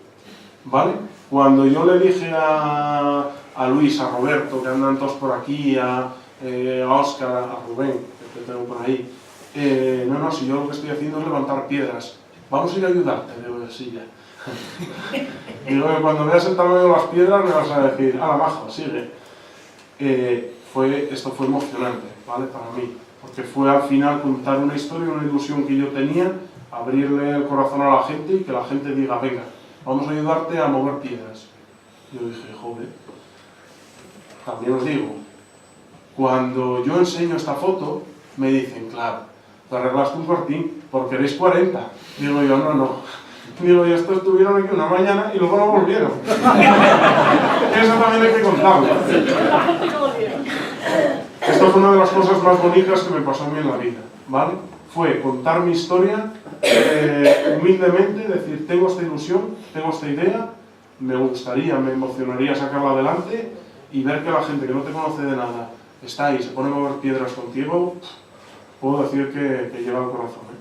¿vale? Cuando yo le dije a Luis, a Roberto, que andan todos por aquí, a Óscar, a Rubén, que tengo por ahí, no, si yo lo que estoy haciendo es levantar piedras. Vamos a ir a ayudarte, digo, sí, ya. Digo, cuando veas el tamaño de las piedras me vas a decir, la majo, sigue. Esto fue emocionante, ¿vale? Para mí, porque fue al final contar una historia, una ilusión que yo tenía, abrirle el corazón a la gente y que la gente diga, venga, vamos a ayudarte a mover piedras. Yo dije, joder. También os digo, cuando yo enseño esta foto, me dicen, claro, te arreglaste un cortín porque eres 40. Digo yo, no. Digo yo, estos estuvieron aquí una mañana y luego no volvieron. Eso también hay que contarlo. Esto fue una de las cosas más bonitas que me pasó a mí en la vida, ¿vale? Fue contar mi historia humildemente, decir, tengo esta ilusión, tengo esta idea, me gustaría, me emocionaría sacarla adelante y ver que la gente que no te conoce de nada está ahí, se pone a mover piedras contigo, puedo decir que lleva el corazón, ¿eh?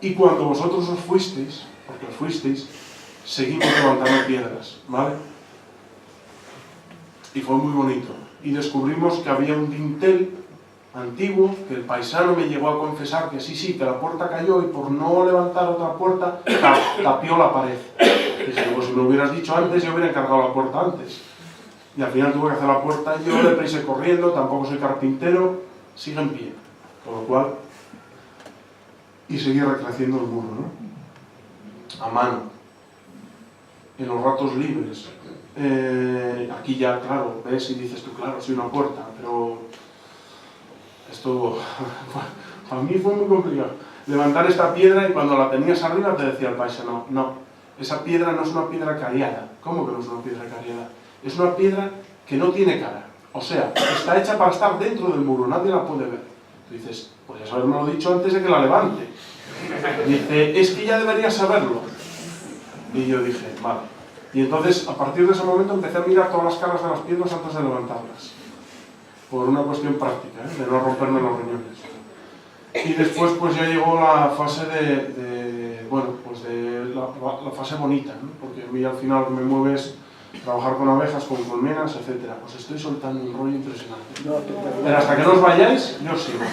Y cuando vosotros os fuisteis, porque os fuisteis, seguimos levantando piedras, ¿vale? Y fue muy bonito. Y descubrimos que había un dintel antiguo, que el paisano me llegó a confesar que sí, que la puerta cayó y por no levantar otra puerta, tapió la pared. Dije, pues si me lo hubieras dicho antes, yo hubiera encargado la puerta antes. Y al final tuve que hacer la puerta yo, deprisa corriendo, tampoco soy carpintero, sigue en pie. Con lo cual, y seguir recreciendo el muro, ¿no? A mano, en los ratos libres. Aquí ya, claro, ves y dices tú, claro, soy una puerta, pero esto para mí fue muy complicado. Levantar esta piedra y cuando la tenías arriba te decía el paisano, no, esa piedra no es una piedra cariada. ¿Cómo que no es una piedra cariada? Es una piedra que no tiene cara, o sea, está hecha para estar dentro del muro, nadie la puede ver. Tú dices, podrías haberme lo dicho antes de que la levante. Dice, es que ya deberías saberlo. Y yo dije, vale. Y entonces, a partir de ese momento, empecé a mirar todas las caras de las piedras antes de levantarlas. Por una cuestión práctica, ¿eh? De no romperme los riñones. Y después, pues ya llegó la fase la fase bonita, ¿no? Porque a mí al final lo que me mueve es trabajar con abejas, con colmenas, etc. Pues estoy soltando un rollo impresionante. Pero hasta que no os vayáis, yo sigo.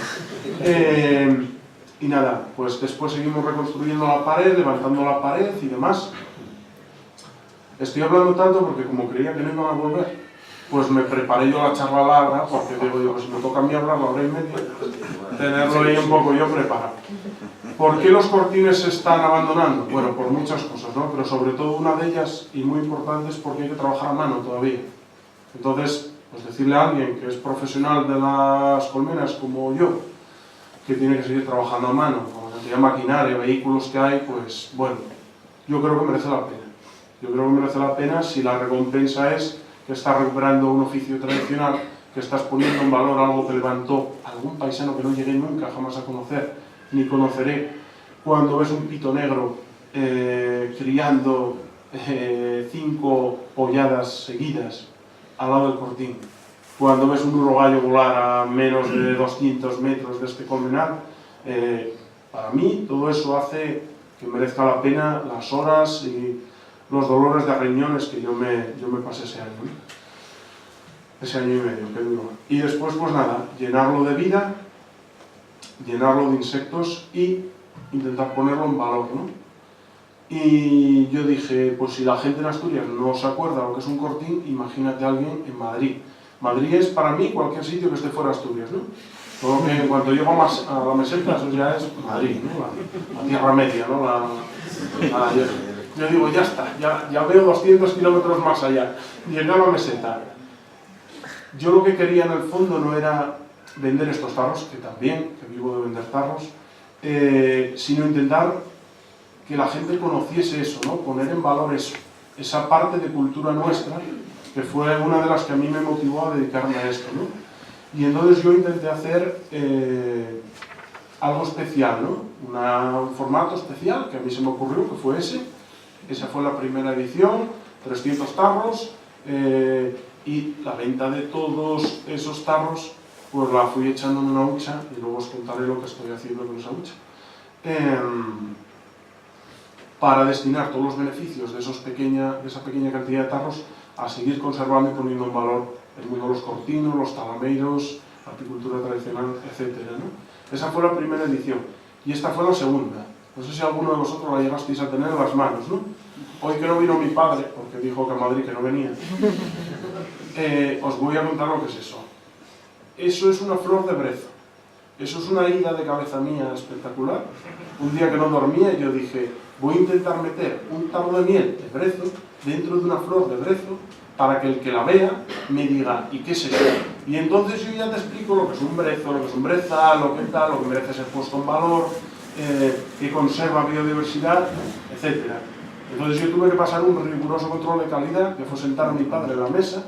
Y nada, pues después seguimos reconstruyendo la pared, levantando la pared y demás. Estoy hablando tanto porque como creía que no iban a volver, pues me preparé yo la charla larga, porque digo, si me toca a mí hablar la hora y media, tenerlo ahí un poco yo preparado. ¿Por qué los cortines se están abandonando? Bueno, por muchas cosas, ¿no? Pero sobre todo una de ellas, y muy importante, es porque hay que trabajar a mano todavía. Entonces, pues decirle a alguien que es profesional de las colmenas como yo, que tiene que seguir trabajando a mano, con la cantidad de maquinaria, vehículos que hay, pues bueno, yo creo que merece la pena. Yo creo que merece la pena si la recompensa es que estás recuperando un oficio tradicional, que estás poniendo en valor algo que levantó algún paisano que no llegué nunca jamás a conocer, ni conoceré. Cuando ves un pito negro criando 5 polladas seguidas al lado del cortín, cuando ves un urogallo volar a menos de 200 metros de este colmenar, para mí todo eso hace que merezca la pena las horas y los dolores de riñones que yo me pasé ese año, ¿no? Ese año y medio, que duró. Y después, pues nada, llenarlo de vida, llenarlo de insectos y intentar ponerlo en valor, ¿no? Y yo dije, pues si la gente en Asturias no se acuerda lo que es un cortín, imagínate a alguien en Madrid. Madrid es para mí cualquier sitio que esté fuera de Asturias, ¿no? Todo que en cuanto llego a la meseta, eso ya es Madrid, ¿no? La Tierra Media, ¿no? Yo digo, ya está, ya veo 200 kilómetros más allá, llegué a la meseta. Yo lo que quería en el fondo no era vender estos tarros, que también, que vivo de vender tarros, sino intentar que la gente conociese eso, ¿no? Poner en valor eso, esa parte de cultura nuestra, que fue una de las que a mí me motivó a dedicarme a esto, ¿no? Y entonces yo intenté hacer algo especial, ¿no? Un formato especial que a mí se me ocurrió, que fue ese. Esa fue la primera edición, 300 tarros, y la venta de todos esos tarros pues la fui echando en una hucha, y luego os contaré lo que estoy haciendo con esa hucha, para destinar todos los beneficios de esa pequeña cantidad de tarros a seguir conservando y poniendo en valor el mundo de los cortinos, los talameiros, la apicultura tradicional, etc., ¿no? Esa fue la primera edición, y esta fue la segunda. No sé si alguno de vosotros la llegasteis a tener en las manos, ¿no? Hoy que no vino mi padre, porque dijo que a Madrid que no venía, os voy a contar lo que es eso. Eso es una flor de brezo. Eso es una ida de cabeza mía espectacular. Un día que no dormía, yo dije, voy a intentar meter un tarro de miel de brezo dentro de una flor de brezo para que el que la vea me diga, ¿y qué es eso? Y entonces yo ya te explico lo que es un brezo, lo que es un brezal, lo que tal, lo que merece ser puesto en valor, que conserva biodiversidad, etc. Entonces yo tuve que pasar un riguroso control de calidad, que fue sentar a mi padre en la mesa,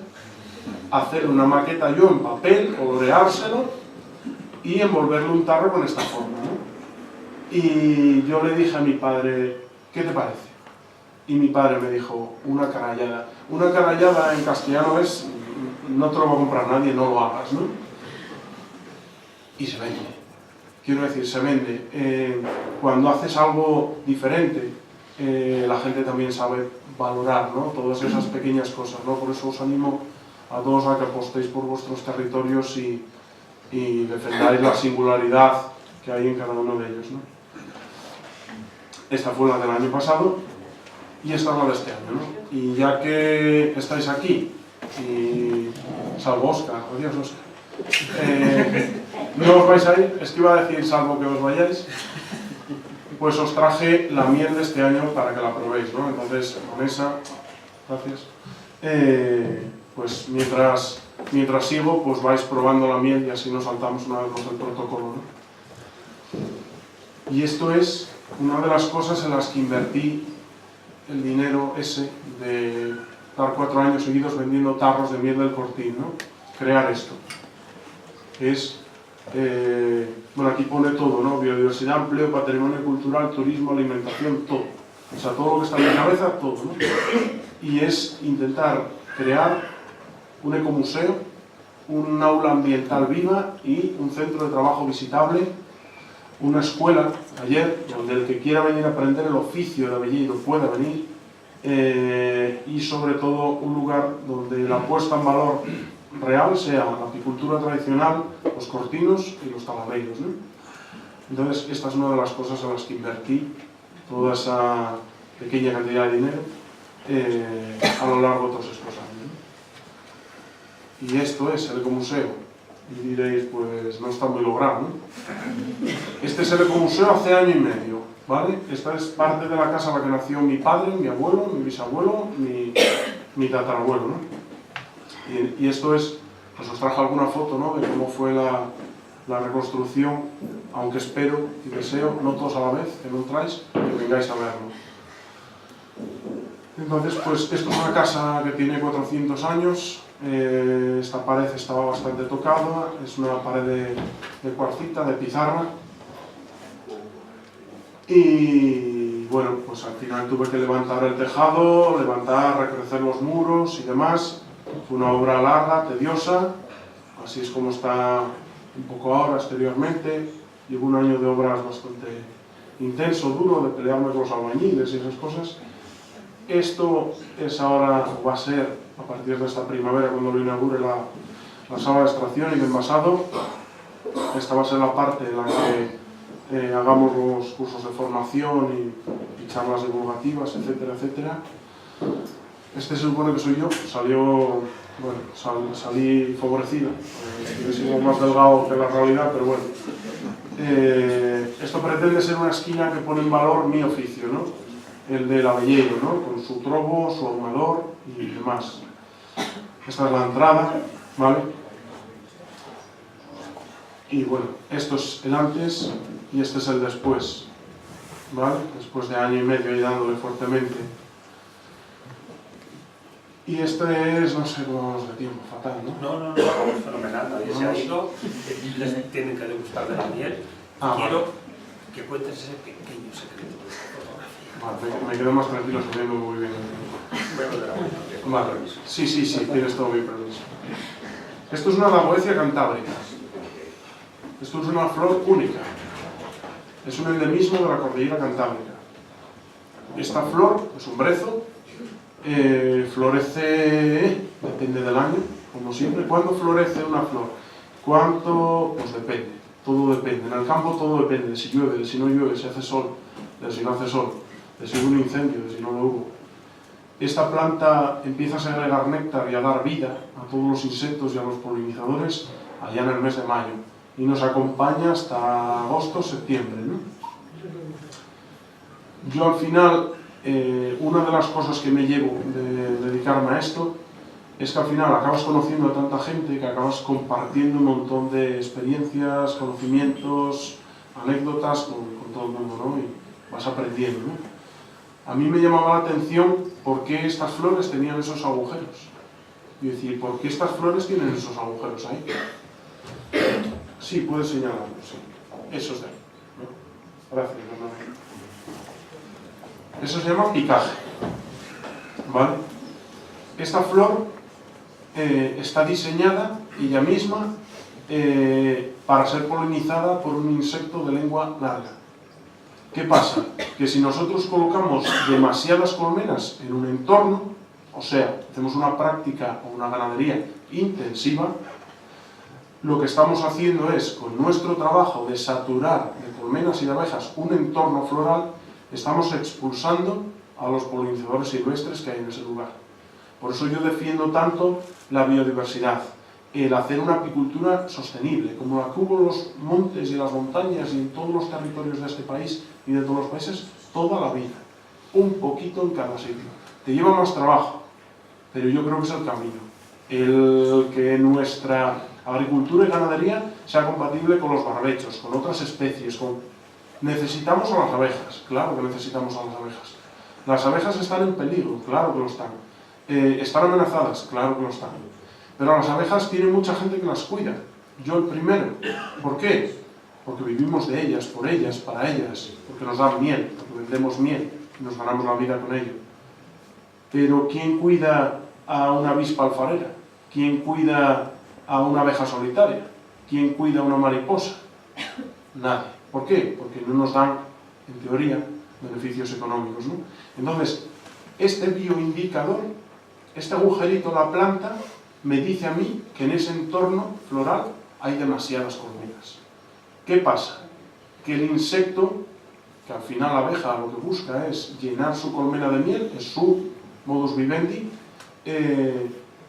hacer una maqueta yo en papel, coloreárselo y envolverle un tarro con esta forma, ¿no? Y yo le dije a mi padre, ¿qué te parece? Y mi padre me dijo, una carallada. Una carallada en castellano es, no te lo va a comprar nadie, no lo hagas, ¿no? Y se vende. Quiero decir, se vende. Cuando haces algo diferente, la gente también sabe valorar, ¿no? Todas esas pequeñas cosas, ¿no? Por eso os animo a todos a que apostéis por vuestros territorios y defendáis la singularidad que hay en cada uno de ellos, ¿no? Esta fue la del año pasado y esta es la de este año, ¿no? Y ya que estáis aquí, y salvo Óscar, adiós Óscar, no os vais a ir, es que iba a decir salvo que os vayáis, pues os traje la miel de este año para que la probéis, ¿no? Entonces, con esa, gracias, pues mientras sigo, pues vais probando la miel y así nos saltamos una vez más el protocolo, ¿no? Y esto es una de las cosas en las que invertí el dinero ese de estar 4 años seguidos vendiendo tarros de miel del Cortín, ¿no? Crear esto, que es, bueno, aquí pone todo, ¿no? Biodiversidad, empleo, patrimonio cultural, turismo, alimentación, todo. O sea, todo lo que está en mi cabeza, todo, ¿no? Y es intentar crear un ecomuseo, un aula ambiental viva y un centro de trabajo visitable, una escuela, taller, donde el que quiera venir a aprender el oficio de abelleiro pueda venir, y sobre todo un lugar donde la puesta en valor real sea la apicultura tradicional, los cortinos y los talameiros, ¿no? Entonces, esta es una de las cosas en las que invertí toda esa pequeña cantidad de dinero a lo largo de todos estos años, ¿no? Y esto es el ecomuseo. Y diréis, pues no está muy logrado, ¿no? Este es el ecomuseo hace año y medio, ¿vale? Esta es parte de la casa en la que nació mi padre, mi abuelo, mi bisabuelo, mi tatarabuelo, ¿no? Y esto es, pues os traje alguna foto, ¿no? De cómo fue la reconstrucción, aunque espero y deseo, no todos a la vez, que no traéis, que vengáis a verlo. Entonces, pues esto es una casa que tiene 400 años, esta pared estaba bastante tocada, es una pared de cuarcita, de pizarra, y bueno, pues al final tuve que levantar el tejado, recrecer los muros y demás. Fue una obra larga, tediosa, así es como está un poco ahora exteriormente. Llevo un año de obras bastante intenso, duro, de pelearme con los albañiles y esas cosas. Esto es ahora, va a ser, a partir de esta primavera, cuando lo inaugure la sala de extracción y de envasado. Esta va a ser la parte en la que hagamos los cursos de formación y charlas divulgativas, etcétera, etcétera. Este se supone que soy yo, salí favorecido, he sido más delgado que la realidad, pero bueno. Esto pretende ser una esquina que pone en valor mi oficio, ¿no? El del abelleiro, ¿no? Con su trobo, su ahumador y demás. Esta es la entrada, ¿vale? Y bueno, esto es el antes y este es el después, ¿vale? Después de año y medio ahí dándole fuertemente. Y este es, no sé cómo vamos de tiempo, fatal, ¿no? No, fenomenal, nadie se ha ido, les tienen que degustar de la miel Quiero que cuentes ese pequeño secreto de esta fotografía. Vale, me quedo más tranquilo sabiendo muy bien. Vale, sí, tienes todo mi permiso. Esto es una Daboecia cantábrica. Esto es una flor única. Es un endemismo de la cordillera cantábrica. Esta flor es un brezo, florece, depende del año, como siempre. ¿Cuándo florece una flor? ¿Cuánto? Pues depende, todo depende. En el campo todo depende, de si llueve, de si no llueve, de si hace sol, de si no hace sol, de si hubo un incendio, de si no lo hubo. Esta planta empieza a segregar néctar y a dar vida a todos los insectos y a los polinizadores allá en el mes de mayo. Y nos acompaña hasta agosto, septiembre, ¿no? Yo al final, una de las cosas que me llevo de dedicarme a esto es que al final acabas conociendo a tanta gente que acabas compartiendo un montón de experiencias, conocimientos, anécdotas con todo el mundo, ¿no? Y vas aprendiendo, ¿no? A mí me llamaba la atención por qué estas flores tenían esos agujeros. Y decir, ¿por qué estas flores tienen esos agujeros ahí? Sí, puedes señalarlo, sí. Esos de ahí, ¿no? Gracias, Bernardo. Eso se llama picaje, ¿vale? Esta flor está diseñada ella misma para ser polinizada por un insecto de lengua larga. ¿Qué pasa? Que si nosotros colocamos demasiadas colmenas en un entorno, o sea, hacemos una práctica o una ganadería intensiva, lo que estamos haciendo es, con nuestro trabajo de saturar de colmenas y de abejas un entorno floral, estamos expulsando a los polinizadores silvestres que hay en ese lugar. Por eso yo defiendo tanto la biodiversidad, el hacer una apicultura sostenible, como la que hubo en los montes y en las montañas y en todos los territorios de este país y de todos los países, toda la vida. Un poquito en cada sitio. Te lleva más trabajo, pero yo creo que es el camino. El que nuestra agricultura y ganadería sea compatible con los barbechos, con otras especies, Necesitamos a las abejas, claro que necesitamos a las abejas. Las abejas están en peligro, claro que lo están. ¿Están amenazadas? Claro que lo están. Pero las abejas tiene mucha gente que las cuida. Yo el primero. ¿Por qué? Porque vivimos de ellas, por ellas, para ellas. Porque nos dan miel, porque vendemos miel y nos ganamos la vida con ello. Pero ¿quién cuida a una avispa alfarera? ¿Quién cuida a una abeja solitaria? ¿Quién cuida a una mariposa? Nadie. ¿Por qué? Porque no nos dan, en teoría, beneficios económicos, ¿no? Entonces, este bioindicador, este agujerito en la planta, me dice a mí que en ese entorno floral hay demasiadas colmenas. ¿Qué pasa? Que el insecto, que al final la abeja lo que busca es llenar su colmena de miel, es su modus vivendi,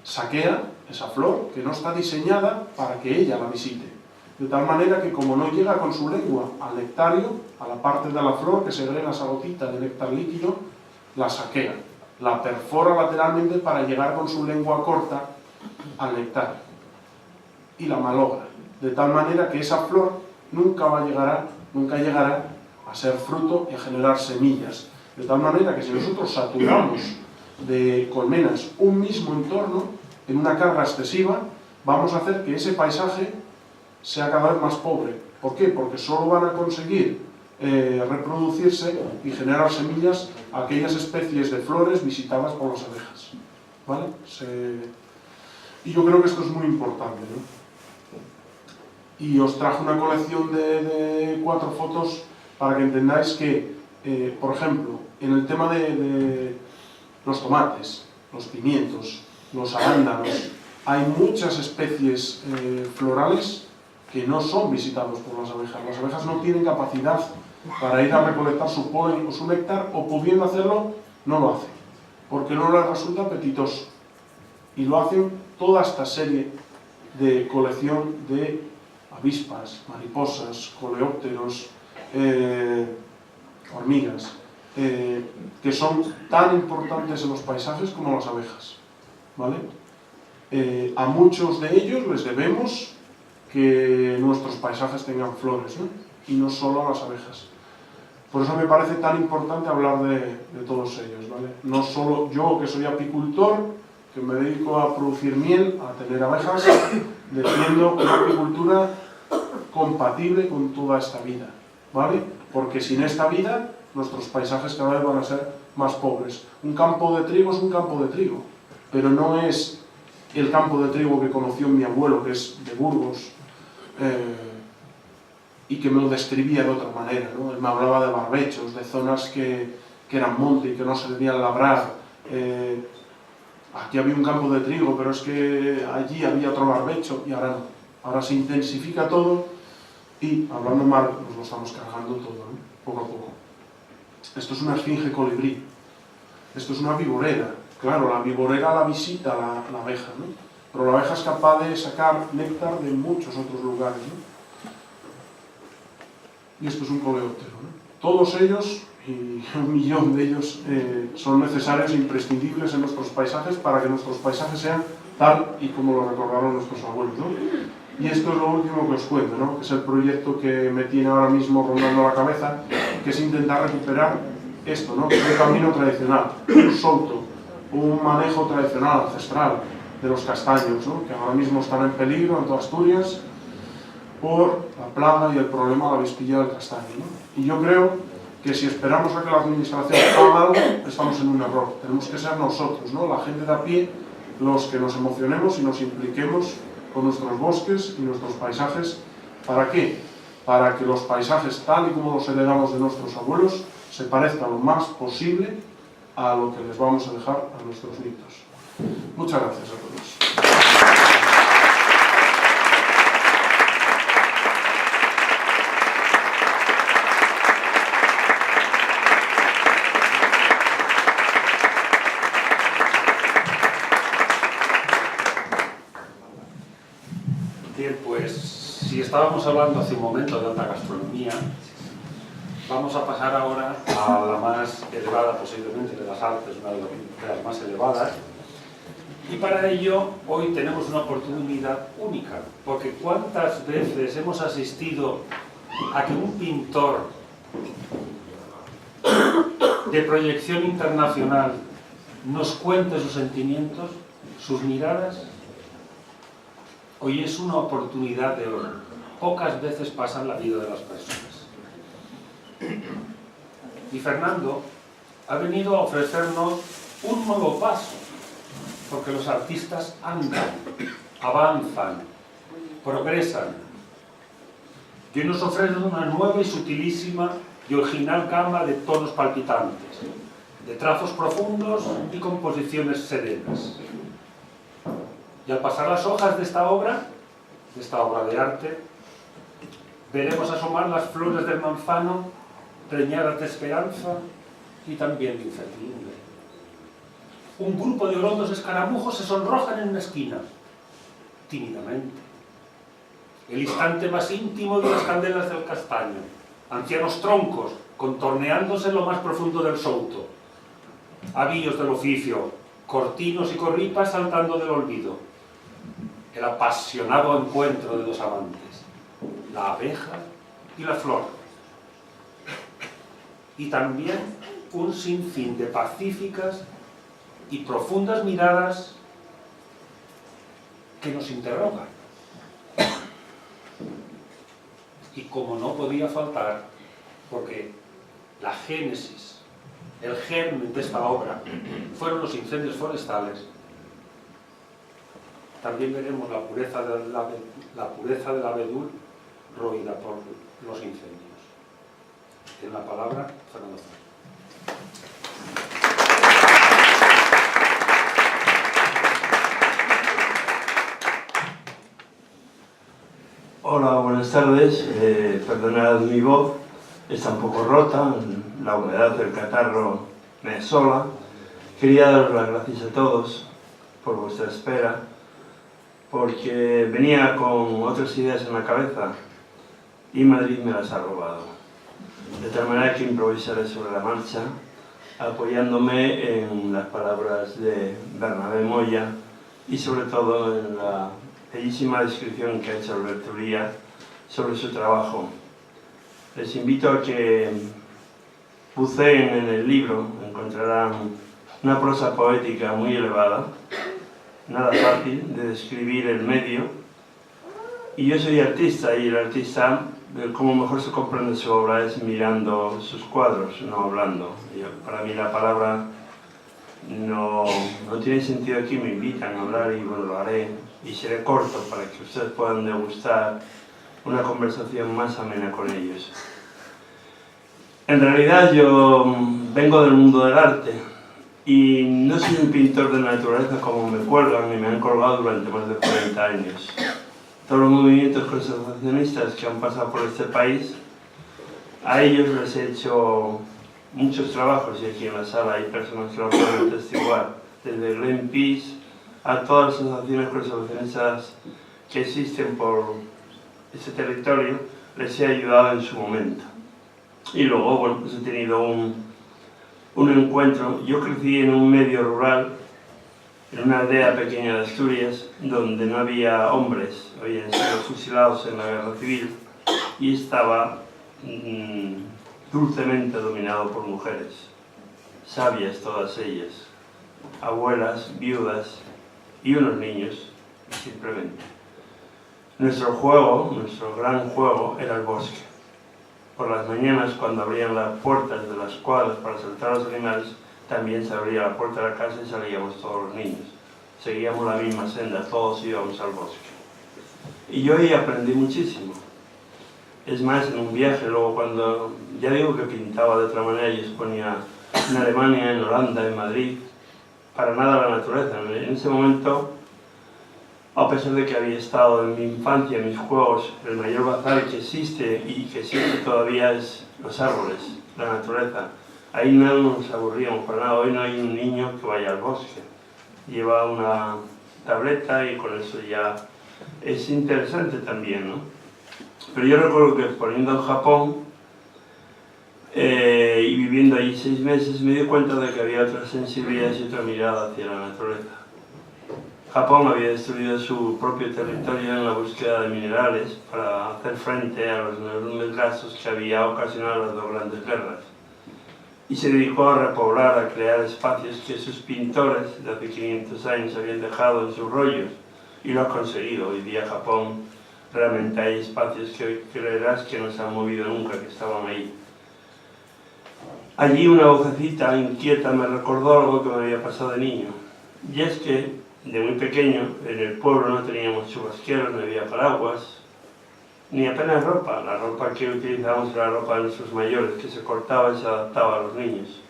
saquea esa flor que no está diseñada para que ella la visite. De tal manera que como no llega con su lengua al nectario, a la parte de la flor que segrega esa gotita de néctar líquido, la saquea, la perfora lateralmente para llegar con su lengua corta al nectario y la malogra. De tal manera que esa flor nunca llegará a ser fruto y a generar semillas. De tal manera que si nosotros saturamos de colmenas un mismo entorno en una carga excesiva, vamos a hacer que ese paisaje sea cada vez más pobre. ¿Por qué? Porque solo van a conseguir reproducirse y generar semillas a aquellas especies de flores visitadas por las abejas. ¿Vale? Y yo creo que esto es muy importante, ¿no? Y os traje una colección de 4 fotos para que entendáis que, por ejemplo, en el tema de los tomates, los pimientos, los arándanos, hay muchas especies florales que no son visitados por las abejas. Las abejas no tienen capacidad para ir a recolectar su polen o su néctar, o pudiendo hacerlo, no lo hacen, porque no les resulta apetitoso. Y lo hacen toda esta serie de colección de avispas, mariposas, coleópteros, hormigas, que son tan importantes en los paisajes como las abejas, ¿vale? A muchos de ellos les debemos que nuestros paisajes tengan flores, ¿no? Y no solo a las abejas. Por eso me parece tan importante hablar de todos ellos, ¿vale? No solo yo, que soy apicultor, que me dedico a producir miel, a tener abejas, defiendo una apicultura compatible con toda esta vida, ¿vale? Porque sin esta vida nuestros paisajes cada vez van a ser más pobres. Un campo de trigo es un campo de trigo, pero no es el campo de trigo que conoció mi abuelo, que es de Burgos, y que me lo describía de otra manera, ¿no? Él me hablaba de barbechos, de zonas que eran monte y que no se debían labrar. Aquí había un campo de trigo, pero es que allí había otro barbecho y ahora no. Ahora se intensifica todo y, hablando mal, nos lo estamos cargando todo, ¿no? Poco a poco. Esto es una esfinge colibrí. Esto es una viborera. Claro, la viborera la visita la abeja, ¿no? Pero la abeja es capaz de sacar néctar de muchos otros lugares, ¿no? Y esto es un coleóptero, ¿no? Todos ellos, y 1 millón de ellos, son necesarios e imprescindibles en nuestros paisajes para que nuestros paisajes sean tal y como lo recordaron nuestros abuelos, ¿no? Y esto es lo último que os cuento, ¿no? Que es el proyecto que me tiene ahora mismo rondando la cabeza, que es intentar recuperar esto, ¿no? Que es un camino tradicional, un solto, un manejo tradicional, ancestral, de los castaños, ¿no? Que ahora mismo están en peligro en toda Asturias por la plaga y el problema de la avispilla del castaño, ¿no? Y yo creo que si esperamos a que la administración haga algo, estamos en un error. Tenemos que ser nosotros, ¿no? La gente de a pie, los que nos emocionemos y nos impliquemos con nuestros bosques y nuestros paisajes. ¿Para qué? Para que los paisajes, tal y como los heredamos de nuestros abuelos, se parezcan lo más posible a lo que les vamos a dejar a nuestros nietos. Muchas gracias a todos. Bien, pues si estábamos hablando hace un momento de alta gastronomía, vamos a pasar ahora a la más elevada posiblemente de las artes, una de las más elevadas. Y para ello hoy tenemos una oportunidad única, porque ¿cuántas veces hemos asistido a que un pintor de proyección internacional nos cuente sus sentimientos, sus miradas? Hoy es una oportunidad de oro. Pocas veces pasa en la vida de las personas. Y Fernando ha venido a ofrecernos un nuevo paso, porque los artistas andan, avanzan, progresan. Y hoy nos ofrece una nueva y sutilísima y original gama de tonos palpitantes, de trazos profundos y composiciones serenas. Y al pasar las hojas de esta obra de arte, veremos asomar las flores del manzano, preñadas de esperanza y también de incertidumbre. Un grupo de orondos escaramujos se sonrojan en una esquina, tímidamente. El instante más íntimo de las candelas del castaño, ancianos troncos, contorneándose en lo más profundo del souto, avíos del oficio, cortinos y corripas saltando del olvido. El apasionado encuentro de dos amantes, la abeja y la flor. Y también un sinfín de pacíficas y profundas miradas que nos interrogan. Y como no podía faltar, porque la génesis, el germen de esta obra, fueron los incendios forestales, también veremos la pureza del abedul roída por los incendios. En la palabra, Fernando Franco. Hola, buenas tardes. Perdonad mi voz, está un poco rota, la humedad del catarro me asola. Quería daros las gracias a todos por vuestra espera, porque venía con otras ideas en la cabeza y Madrid me las ha robado. De tal manera que improvisaré sobre la marcha, apoyándome en las palabras de Bernabé Moya y sobre todo en la bellísima descripción que ha hecho Alberto Uría sobre su trabajo. Les invito a que buceen en el libro, encontrarán una prosa poética muy elevada, nada fácil de describir el medio, Y yo soy artista, y el artista, como mejor se comprende su obra es mirando sus cuadros, no hablando. Para mí la palabra no tiene sentido aquí, me invitan a hablar y bueno, lo haré. Y seré corto para que ustedes puedan degustar una conversación más amena con ellos. En realidad yo vengo del mundo del arte y no soy un pintor de naturaleza como me cuelgan y me han colgado durante más de 40 años. Todos los movimientos conservacionistas que han pasado por este país, a ellos les he hecho muchos trabajos y aquí en la sala hay personas que lo pueden atestiguar, desde Greenpeace a todas las asociaciones conservacionistas que existen por este territorio, les he ayudado en su momento. Y luego, bueno, pues he tenido un encuentro. Yo crecí en un medio rural, en una aldea pequeña de Asturias, donde no había hombres, habían sido fusilados en la guerra civil, y estaba dulcemente dominado por mujeres, sabias todas ellas, abuelas, viudas y unos niños, simplemente. Nuestro juego, nuestro gran juego, era el bosque. Por las mañanas, cuando abrían las puertas de las cuadras para soltar a los animales, también se abría la puerta de la casa y salíamos todos los niños. Seguíamos la misma senda, todos íbamos al bosque. Y yo ahí aprendí muchísimo. Es más, en un viaje, luego cuando, ya digo que pintaba de otra manera, yo exponía en Alemania, en Holanda, en Madrid, para nada la naturaleza. En ese momento, a pesar de que había estado en mi infancia, en mis juegos, el mayor bazar que existe y que existe todavía es los árboles, la naturaleza. Ahí no nos aburríamos para nada. Hoy no hay un niño que vaya al bosque. Lleva una tableta y con eso ya es interesante también, ¿no? Pero yo recuerdo que poniendo en Japón y viviendo allí 6 meses me di cuenta de que había otra sensibilidad y otra mirada hacia la naturaleza. Japón había destruido su propio territorio en la búsqueda de minerales para hacer frente a los enormes gastos que había ocasionado las 2 grandes guerras. Y se dedicó a repoblar, a crear espacios que sus pintores de hace 500 años habían dejado en sus rollos, y lo ha conseguido. Hoy día Japón realmente hay espacios que creerás que no se han movido nunca, que estaban ahí. Allí una vocecita inquieta me recordó algo que me había pasado de niño, y es que de muy pequeño en el pueblo no teníamos chubasqueros, no había paraguas, ni apenas ropa. La ropa que utilizábamos era la ropa de nuestros mayores, que se cortaba y se adaptaba a los niños.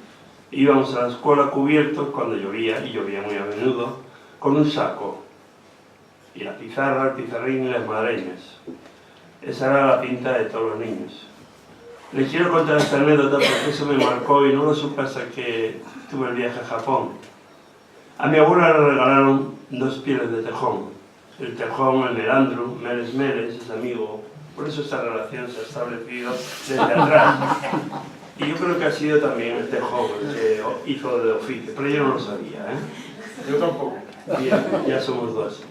Íbamos a la escuela cubiertos cuando llovía, y llovía muy a menudo, con un saco, y la pizarra, el pizarrín y las madreñas. Esa era la pinta de todos los niños. Les quiero contar esta anécdota porque eso me marcó y no lo supe hasta que tuve el viaje a Japón. A mi abuela le regalaron 2 pieles de tejón. El tejón, el melandru, Meles Meles, es amigo. Por eso esta relación se ha establecido desde atrás. Y yo creo que ha sido también el tejón el que hizo de oficio, pero yo no lo sabía, ¿eh? Yo tampoco. Bien, ya somos 2.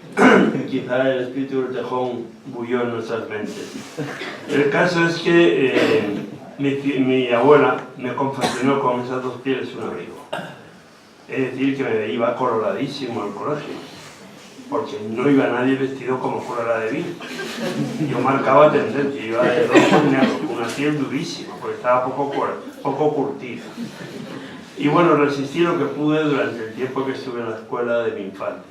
Quizá el espíritu del tejón bulló en nuestras mentes. El caso es que mi abuela me confeccionó con esas 2 pieles un abrigo. Es decir, que me iba coloradísimo al colegio, porque no iba nadie vestido como fuera de mí. Yo marcaba tendencia, iba de rojo y negro, con una piel durísima, porque estaba poco curtida. Y bueno, resistí lo que pude durante el tiempo que estuve en la escuela de mi infancia.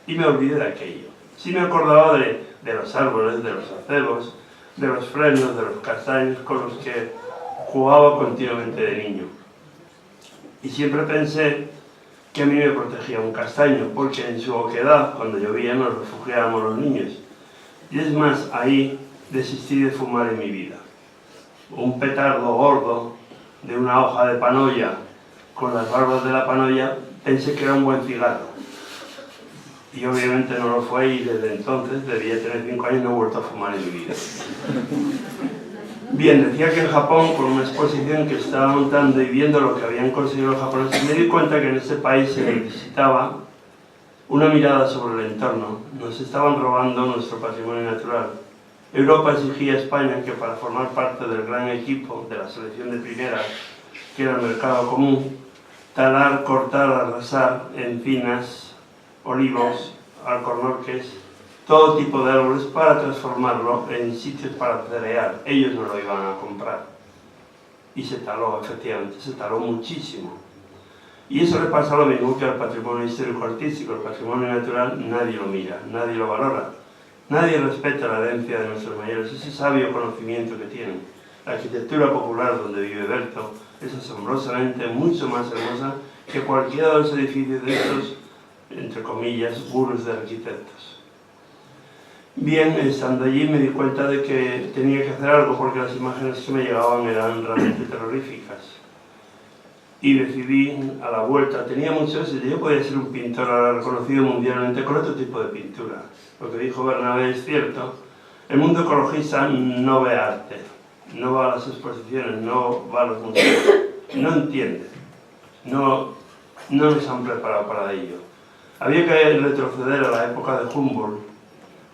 Y me olvidé de aquello. Sí me acordaba de los árboles, de los acebos, de los frenos, de los castaños con los que jugaba continuamente de niño. Y siempre pensé que a mí me protegía un castaño, porque en su oquedad, cuando llovía, nos refugiábamos los niños. Y es más, ahí desistí de fumar en mi vida. Un petardo gordo de una hoja de panoya, con las barbas de la panoya, pensé que era un buen cigarro. Y obviamente no lo fue, y desde entonces, debía tener 5 años, no he vuelto a fumar en mi vida. Bien, decía que en Japón, por una exposición que estaba montando y viendo lo que habían conseguido los japoneses, me di cuenta que en ese país se necesitaba una mirada sobre el entorno. Nos estaban robando nuestro patrimonio natural. Europa exigía a España que para formar parte del gran equipo de la selección de primera, que era el mercado común, talar, cortar, arrasar encinas, olivos, alcornoques, todo tipo de árboles para transformarlo en sitios para cereal. Ellos no lo iban a comprar. Y se taló, efectivamente, se taló muchísimo. Y eso le pasa lo mismo que al patrimonio histórico-artístico. El patrimonio natural nadie lo mira, nadie lo valora. Nadie respeta la herencia de nuestros mayores, ese sabio conocimiento que tienen. La arquitectura popular donde vive Berto es asombrosamente mucho más hermosa que cualquiera de los edificios de estos, entre comillas, gurús de arquitectos. Bien, estando allí me di cuenta de que tenía que hacer algo porque las imágenes que me llegaban eran realmente terroríficas. Y decidí, a la vuelta, tenía mucho éxito, yo podía ser un pintor ahora reconocido mundialmente con otro tipo de pintura. Lo que dijo Bernabé es cierto, el mundo ecologista no ve arte, no va a las exposiciones, no va a los museos, no entiende, no nos han preparado para ello. Había que retroceder a la época de Humboldt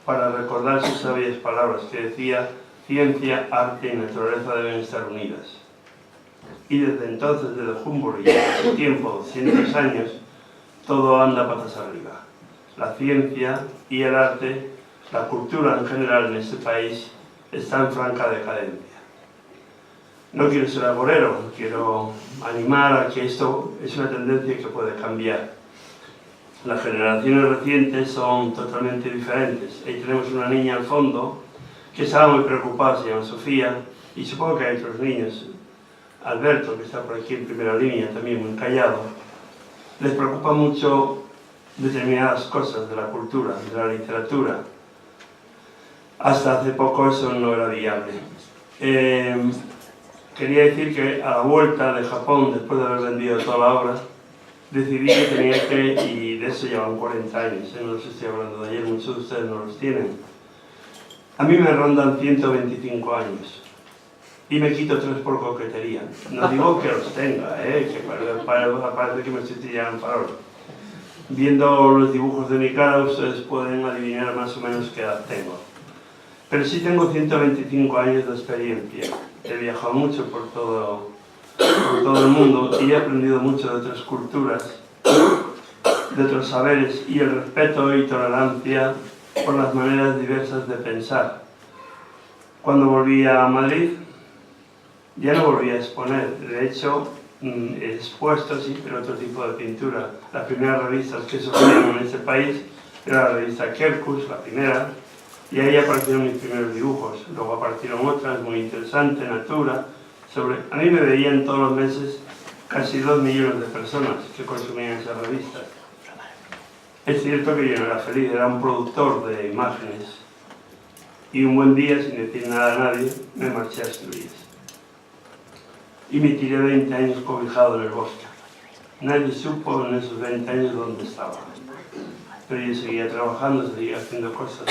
para recordar sus sabias palabras que decía: ciencia, arte y naturaleza deben estar unidas. Y desde entonces, desde Humboldt y hasta ese tiempo, 200 años, todo anda patas arriba. La ciencia y el arte, la cultura en general en este país, está en franca decadencia. No quiero ser agorero, quiero animar a que esto es una tendencia que puede cambiar. Las generaciones recientes son totalmente diferentes. Ahí tenemos una niña al fondo que estaba muy preocupada, se llama Sofía, y supongo que hay otros niños. Alberto, que está por aquí en primera línea, también muy callado. Les preocupa mucho determinadas cosas de la cultura, de la literatura. Hasta hace poco eso no era viable. Quería decir que a la vuelta de Japón, después de haber vendido toda la obra, decidí que tenía que, y de eso llevan 40 años, no los estoy hablando de ayer, muchos de ustedes no los tienen. A mí me rondan 125 años y me quito 3 por coquetería. No digo que los tenga, que parece que me estoy tirando en farol. Viendo los dibujos de mi cara, ustedes pueden adivinar más o menos qué edad tengo. Pero sí tengo 125 años de experiencia. He viajado mucho por todo el mundo y he aprendido mucho de otras culturas, de otros saberes y el respeto y tolerancia por las maneras diversas de pensar. Cuando volví a Madrid, ya no volví a exponer. De hecho, he expuesto, sí, pero otro tipo de pintura. Las primeras revistas que surgieron en este país era la revista Kerkus, la primera, y ahí aparecieron mis primeros dibujos. Luego aparecieron otras muy interesantes, Natura. A mí me veían todos los meses casi 2 millones de personas que consumían esas revistas. Es cierto que yo no era feliz, era un productor de imágenes. Y un buen día, sin decir nada a nadie, me marché a Asturias. Y me tiré 20 años cobijado en el bosque. Nadie supo en esos 20 años dónde estaba. Pero yo seguía trabajando, seguía haciendo cosas.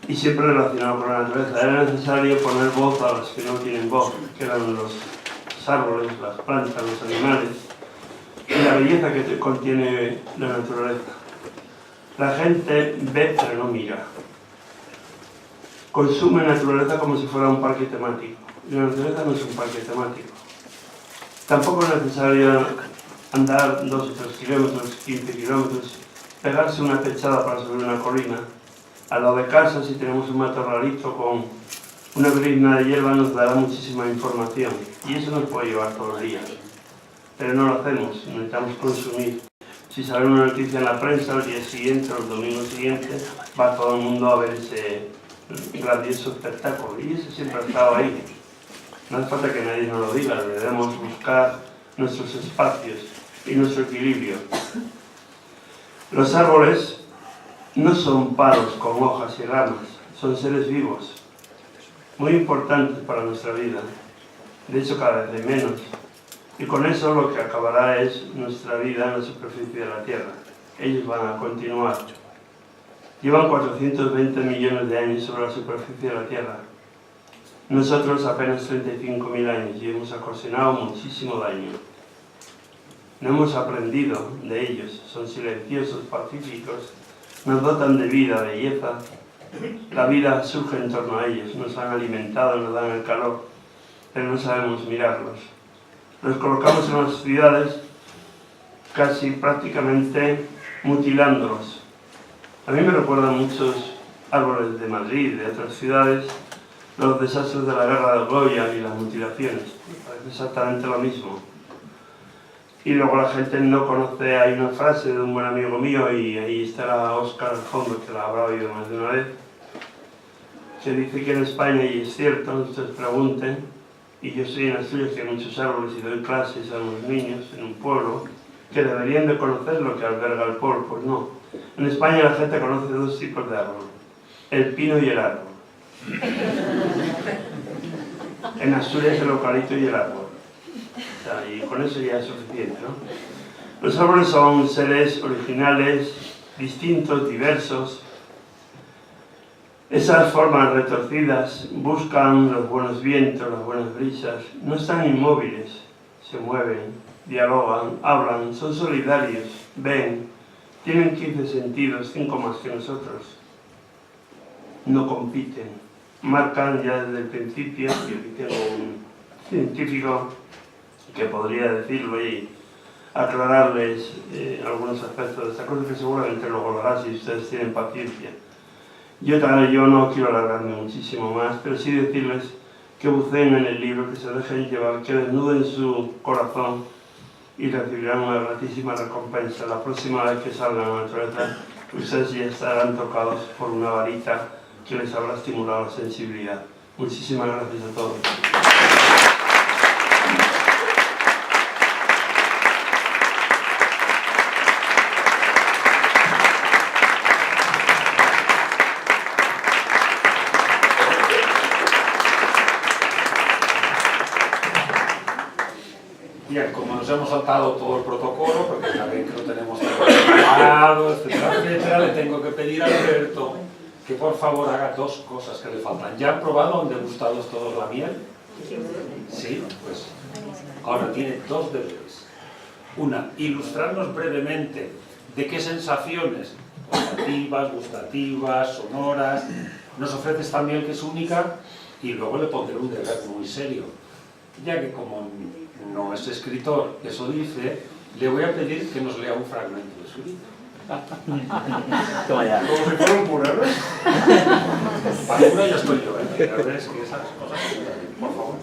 Y siempre relacionado con la naturaleza. Era necesario poner voz a los que no tienen voz, que eran los árboles, las plantas, los animales, y la belleza que contiene la naturaleza. La gente ve pero no mira. Consume naturaleza como si fuera un parque temático. Y la naturaleza no es un parque temático. Tampoco es necesario andar 2 o 3 kilómetros, 15 kilómetros, pegarse una pechada para subir una colina. Al lado de casa, si tenemos un matorralito con una brizna de hierba, nos dará muchísima información. Y eso nos puede llevar todo el día. Pero no lo hacemos, necesitamos consumir. Si sale una noticia en la prensa, el día siguiente o el domingo siguiente, va todo el mundo a ver ese grandioso espectáculo. Y ese siempre ha estado ahí. No hace falta que nadie nos lo diga, debemos buscar nuestros espacios y nuestro equilibrio. Los árboles no son palos con hojas y ramas, son seres vivos, muy importantes para nuestra vida. De hecho, cada vez hay menos. Y con eso lo que acabará es nuestra vida en la superficie de la Tierra. Ellos van a continuar. Llevan 420 millones de años sobre la superficie de la Tierra. Nosotros apenas 35.000 años y hemos ocasionado muchísimo daño. No hemos aprendido de ellos, son silenciosos, pacíficos, nos dotan de vida, belleza. La vida surge en torno a ellos, nos han alimentado, nos dan el calor, pero no sabemos mirarlos. Los colocamos en las ciudades casi prácticamente mutilándolos. A mí me recuerdan muchos árboles de Madrid y de otras ciudades los desastres de la guerra de Goya y las mutilaciones. Me parece exactamente lo mismo. Y luego la gente no conoce, hay una frase de un buen amigo mío, y ahí estará Óscar al fondo, que la habrá oído más de una vez, que dice que en España, y es cierto, ustedes pregunten, y yo soy en Asturias, que hay muchos árboles y doy clases a unos niños en un pueblo, que deberían de conocer lo que alberga el pueblo. Pues no. En España la gente conoce dos tipos de árbol, el pino y el árbol. En Asturias el eucalipto y el árbol. O sea, y con eso ya es suficiente, ¿no? Los árboles son seres originales, distintos, diversos. Esas formas retorcidas buscan los buenos vientos, las buenas brisas. No están inmóviles, se mueven, dialogan, hablan, son solidarios, ven, tienen 15 sentidos, 5 más que nosotros. No compiten, marcan ya desde el principio, y aquí tengo un científico que podría decirlo y aclararles algunos aspectos de esta cosa, que seguramente luego lo hará si ustedes tienen paciencia. Yo no quiero alargarme muchísimo más, pero sí decirles que buceen en el libro, que se dejen llevar, que desnuden su corazón y recibirán una gratísima recompensa. La próxima vez que salgan a la naturaleza, ustedes ya estarán tocados por una varita que les habrá estimulado la sensibilidad. Muchísimas gracias a todos. Bien, como nos hemos saltado todo el protocolo, porque ya ven que lo tenemos preparado, etcétera, etcétera, le tengo que pedir a Alberto que por favor haga dos cosas que le faltan. ¿Ya han probado, han degustado todos la miel? Sí, pues ahora tiene dos deberes. Una, ilustrarnos brevemente de qué sensaciones olfativas, gustativas, sonoras nos ofrece esta miel, que es única, y luego le pondré un deber muy serio, ya que como no es escritor, eso dice, le voy a pedir que nos lea un fragmento de su libro. Toma ya. Como si fuera un purero. Para una ya estoy yo, ¿eh? La verdad es que esas cosas, por favor.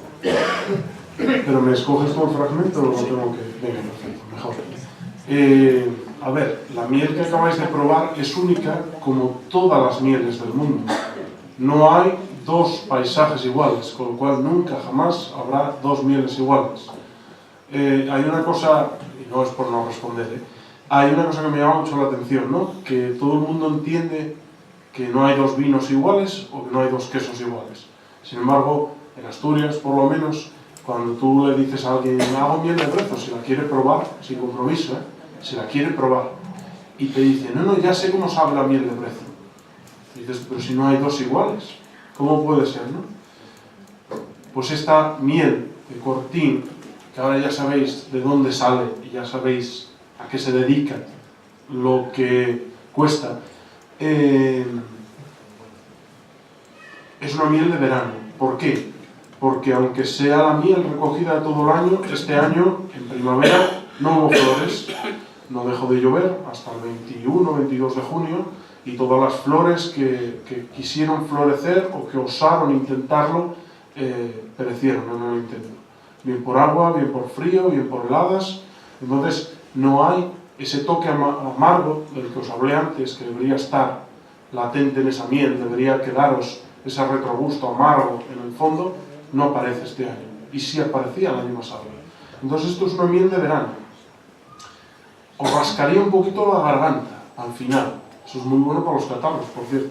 ¿Pero me escoges tú el fragmento o lo tengo que...? Venga, perfecto, mejor. A ver, la miel que acabáis de probar es única como todas las mieles del mundo. No hay dos paisajes iguales, con lo cual nunca jamás habrá dos mieles iguales. Hay una cosa, y no es por no responder, hay una cosa que me llama mucho la atención, ¿no? Que todo el mundo entiende que no hay dos vinos iguales o que no hay dos quesos iguales. Sin embargo, en Asturias, por lo menos, cuando tú le dices a alguien, hago miel de brezo, si la quiere probar, sin compromiso, si la quiere probar, y te dice, no, ya sé cómo sabe la miel de brezo. Y dices, pero si no hay dos iguales, ¿cómo puede ser, no? Pues esta miel de Cortín, que ahora ya sabéis de dónde sale y ya sabéis a qué se dedica, lo que cuesta, es una miel de verano. ¿Por qué? Porque aunque sea la miel recogida todo el año, este año, en primavera, no hubo flores, no dejó de llover hasta el 21, 22 de junio, y todas las flores que quisieron florecer o que osaron intentarlo, perecieron en el intento. Bien por agua, bien por frío, bien por heladas. Entonces no hay ese toque amargo del que os hablé antes, que debería estar latente en esa miel, debería quedaros ese retrogusto amargo en el fondo, no aparece este año. Y sí aparecía el año pasado. Entonces esto es una miel de verano. Os rascaría un poquito la garganta al final. Eso es muy bueno para los catarros, por cierto.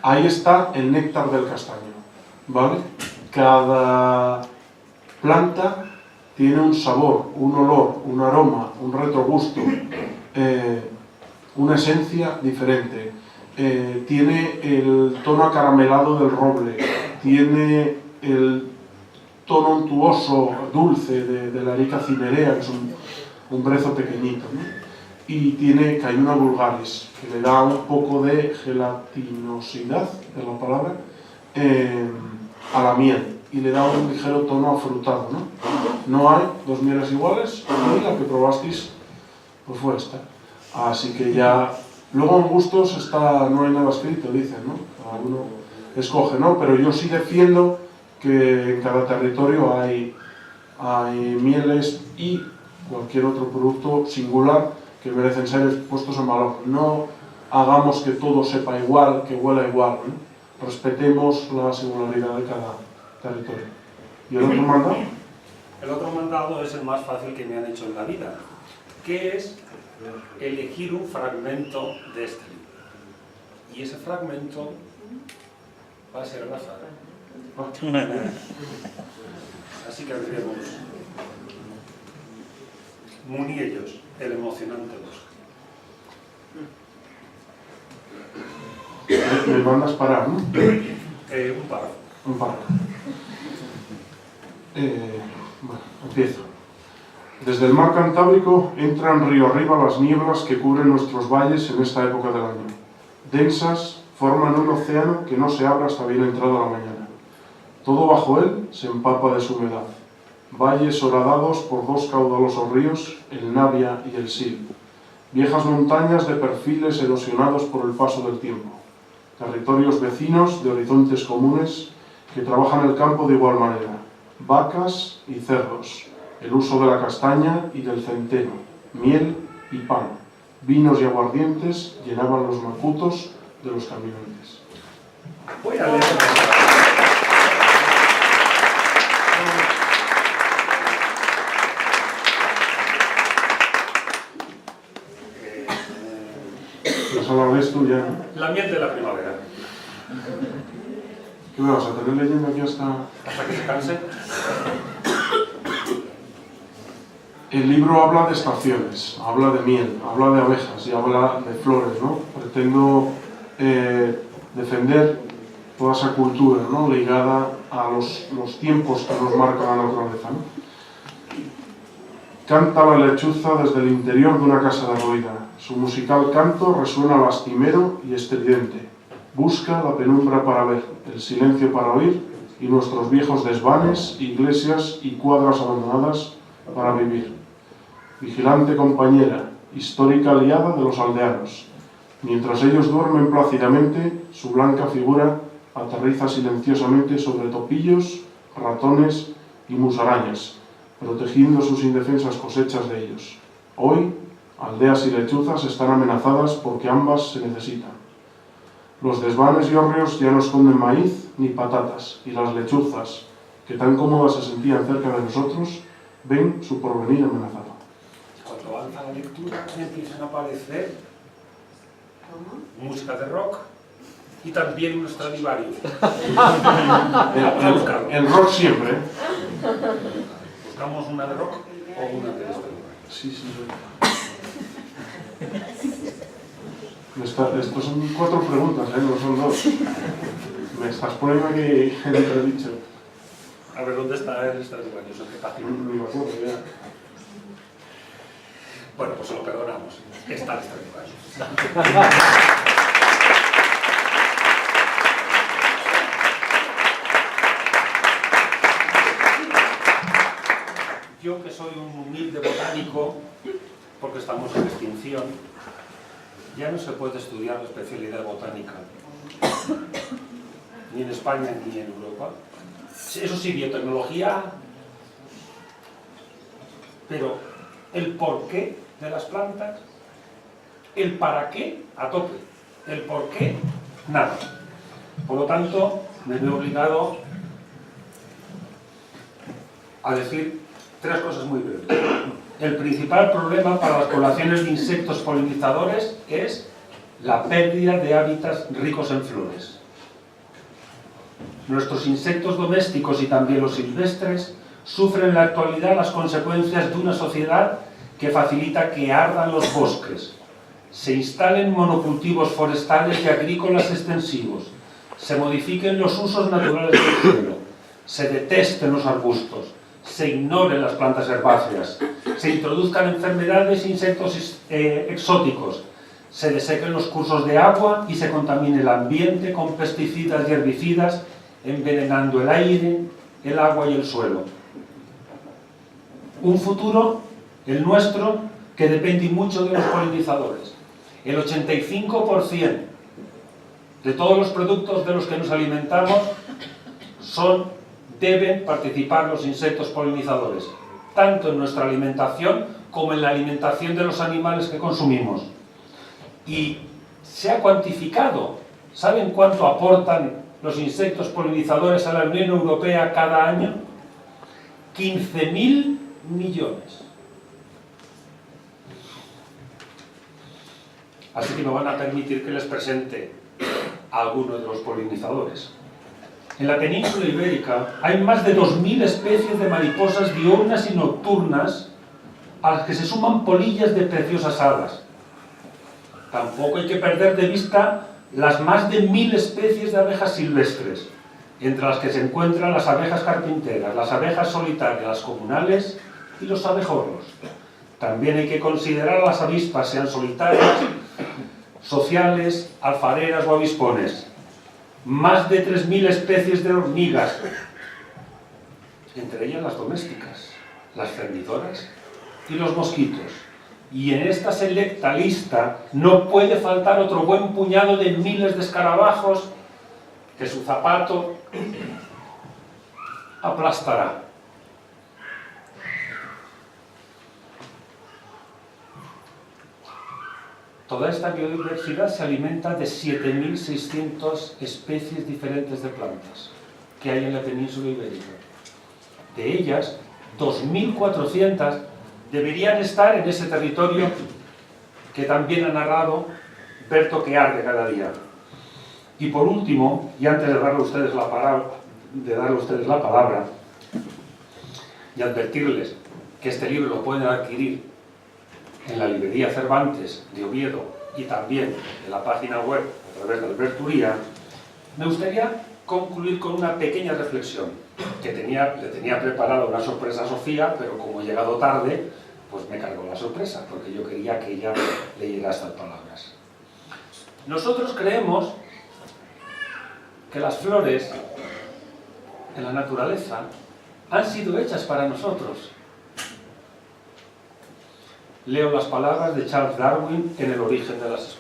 Ahí está el néctar del castaño, ¿vale? Cada planta tiene un sabor, un olor, un aroma, un retrogusto, una esencia diferente. Tiene el tono acaramelado del roble, tiene el tono untuoso, dulce de la erica cinerea, que es un brezo pequeñito, ¿no? Y tiene Cayuna vulgaris, que le da un poco de gelatinosidad, de la palabra, a la miel, y le da un ligero tono afrutado, ¿no? No hay dos mieles iguales, y la que probasteis pues fue esta. Así que ya Luego en gustos no hay nada escrito, dicen, ¿no? Cada uno escoge, ¿no? Pero yo sí defiendo que en cada territorio hay mieles y cualquier otro producto singular que merecen ser puestos en valor. No hagamos que todo sepa igual, que huela igual, ¿no? Respetemos la singularidad de cada territorio. ¿Y el otro mandado? El otro mandado es el más fácil que me han hecho en la vida, que es elegir un fragmento de este libro. Y ese fragmento va a ser al azar. Así que abriremos Muniellos, el emocionante bosque. Me mandas parar, ¿no? Un párrafo. Un párrafo. Bueno, empiezo. Desde el mar Cantábrico entran río arriba las nieblas que cubren nuestros valles en esta época del año. Densas, forman un océano que no se abre hasta bien entrada la mañana. Todo bajo él se empapa de su humedad. Valles horadados por dos caudalosos ríos, el Navia y el Sil. Viejas montañas de perfiles erosionados por el paso del tiempo. Territorios vecinos de horizontes comunes que trabajan el campo de igual manera. Vacas y cerdos. El uso de la castaña y del centeno. Miel y pan. Vinos y aguardientes llenaban los macutos de los caminantes. Voy a leer. ¿Vas a hablar de esto ya? La miel de la primavera. ¿Qué me vas a tener leyendo aquí hasta...? Hasta que se canse. El libro habla de estaciones, habla de miel, habla de abejas y habla de flores, ¿no? Pretendo defender toda esa cultura, ¿no? Ligada a los tiempos que nos marca la naturaleza, ¿no? Canta la lechuza desde el interior de una casa derruida. Su musical canto resuena lastimero y estridente. Busca la penumbra para ver, el silencio para oír y nuestros viejos desvanes, iglesias y cuadras abandonadas para vivir. Vigilante compañera, histórica aliada de los aldeanos. Mientras ellos duermen plácidamente, su blanca figura aterriza silenciosamente sobre topillos, ratones y musarañas, protegiendo sus indefensas cosechas de ellos. Hoy, aldeas y lechuzas están amenazadas porque ambas se necesitan. Los desvanes y hórreos ya no esconden maíz ni patatas, y las lechuzas, que tan cómodas se sentían cerca de nosotros, ven su porvenir amenazado. Cuando avanza la lectura empiezan a aparecer música de rock y también un Stradivarius. El rock siempre, ¿eh? ¿Buscamos una de rock o una de Stradivarius? Sí. Estos son 4 preguntas, ¿eh? No son 2. Me estás poniendo aquí en el entredicho. A ver, ¿dónde está el Stradivarius? ¿En qué página? No me acuerdo ya. Bueno, pues se lo perdonamos. Está el Stradivarius. Yo, que soy un humilde botánico, porque estamos en extinción, ya no se puede estudiar la especialidad botánica, ni en España ni en Europa. Eso sí, biotecnología, pero el porqué de las plantas, el para qué, a tope, el por qué, nada. Por lo tanto, me veo obligado a decir 3 cosas muy breves. El principal problema para las poblaciones de insectos polinizadores es la pérdida de hábitats ricos en flores. Nuestros insectos domésticos y también los silvestres sufren en la actualidad las consecuencias de una sociedad que facilita que ardan los bosques, se instalen monocultivos forestales y agrícolas extensivos, se modifiquen los usos naturales del suelo, se detesten los arbustos, se ignoren las plantas herbáceas, se introduzcan enfermedades e insectos exóticos, se desequen los cursos de agua y se contamine el ambiente con pesticidas y herbicidas, envenenando el aire, el agua y el suelo. Un futuro, el nuestro, que depende mucho de los polinizadores. El 85% de todos los productos de los que nos alimentamos deben participar los insectos polinizadores, tanto en nuestra alimentación como en la alimentación de los animales que consumimos. Y se ha cuantificado. ¿Saben cuánto aportan los insectos polinizadores a la Unión Europea cada año? 15.000 millones. Así que me van a permitir que les presente a algunos de los polinizadores. En la península ibérica hay más de 2.000 especies de mariposas diurnas y nocturnas, a las que se suman polillas de preciosas hadas. Tampoco hay que perder de vista las más de 1.000 especies de abejas silvestres, entre las que se encuentran las abejas carpinteras, las abejas solitarias, las comunales y los abejorros. También hay que considerar las avispas, sean solitarias, sociales, alfareras o avispones. Más de 3.000 especies de hormigas, entre ellas las domésticas, las cernidoras y los mosquitos. Y en esta selecta lista no puede faltar otro buen puñado de miles de escarabajos que su zapato aplastará. Toda esta biodiversidad se alimenta de 7.600 especies diferentes de plantas que hay en la península ibérica. De ellas, 2.400 deberían estar en ese territorio que también ha narrado Berto, que arde cada día. Y por último, y antes de darle a ustedes la palabra y advertirles que este libro lo pueden adquirir en la librería Cervantes de Oviedo y también en la página web a través de Albert Uría, me gustaría concluir con una pequeña reflexión que le tenía preparada una sorpresa a Sofía, pero como he llegado tarde, pues me cargó la sorpresa, porque yo quería que ella leyera estas palabras. Nosotros creemos que las flores en la naturaleza han sido hechas para nosotros. Leo las palabras de Charles Darwin en El origen de las especies.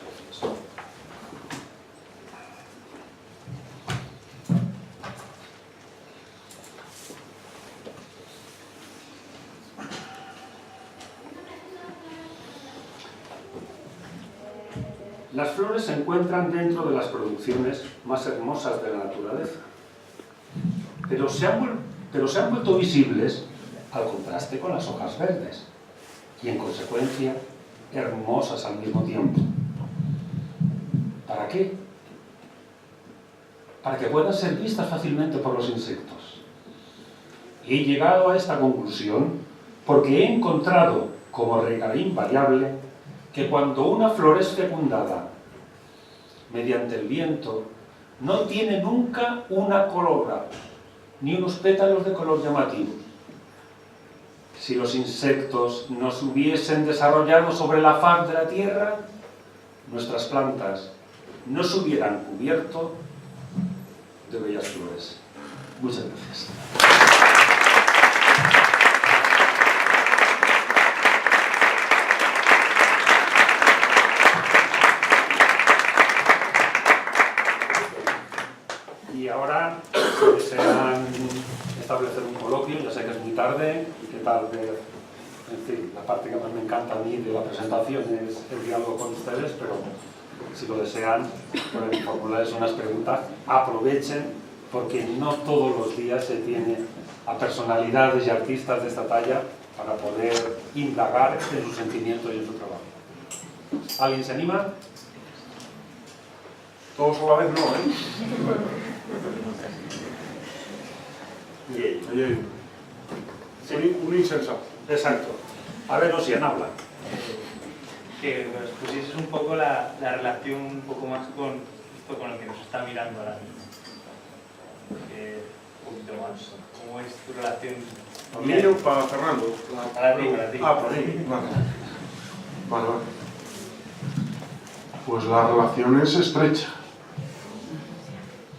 Las flores se encuentran dentro de las producciones más hermosas de la naturaleza, pero se han vuelto visibles al contraste con las hojas verdes y, en consecuencia, hermosas al mismo tiempo. ¿Para qué? Para que puedan ser vistas fácilmente por los insectos. Y he llegado a esta conclusión porque he encontrado como regla invariable que cuando una flor es fecundada mediante el viento, no tiene nunca una corola, ni unos pétalos de color llamativo. Si los insectos no se hubiesen desarrollado sobre la faz de la tierra, nuestras plantas no se hubieran cubierto de bellas flores. Muchas gracias. Y ahora, si desean establecer un coloquio, ya sé que es muy tarde y que tal vez, en fin, la parte que más me encanta a mí de la presentación es el diálogo con ustedes, pero si lo desean, pueden formularles unas preguntas, aprovechen, porque no todos los días se tiene a personalidades y artistas de esta talla para poder indagar en sus sentimientos y en su trabajo. ¿Alguien se anima? Todos a la vez no, ¿eh? Sí, un insensato. Exacto. A ver, Osian, habla. Que nos pusieses un poco la relación un poco más con esto, con lo que nos está mirando ahora mismo. Un poquito más. ¿Cómo es tu relación? ¿Para mí o para Fernando? Para ti, para ti. Ah, para mí. Vale. Pues la relación es estrecha.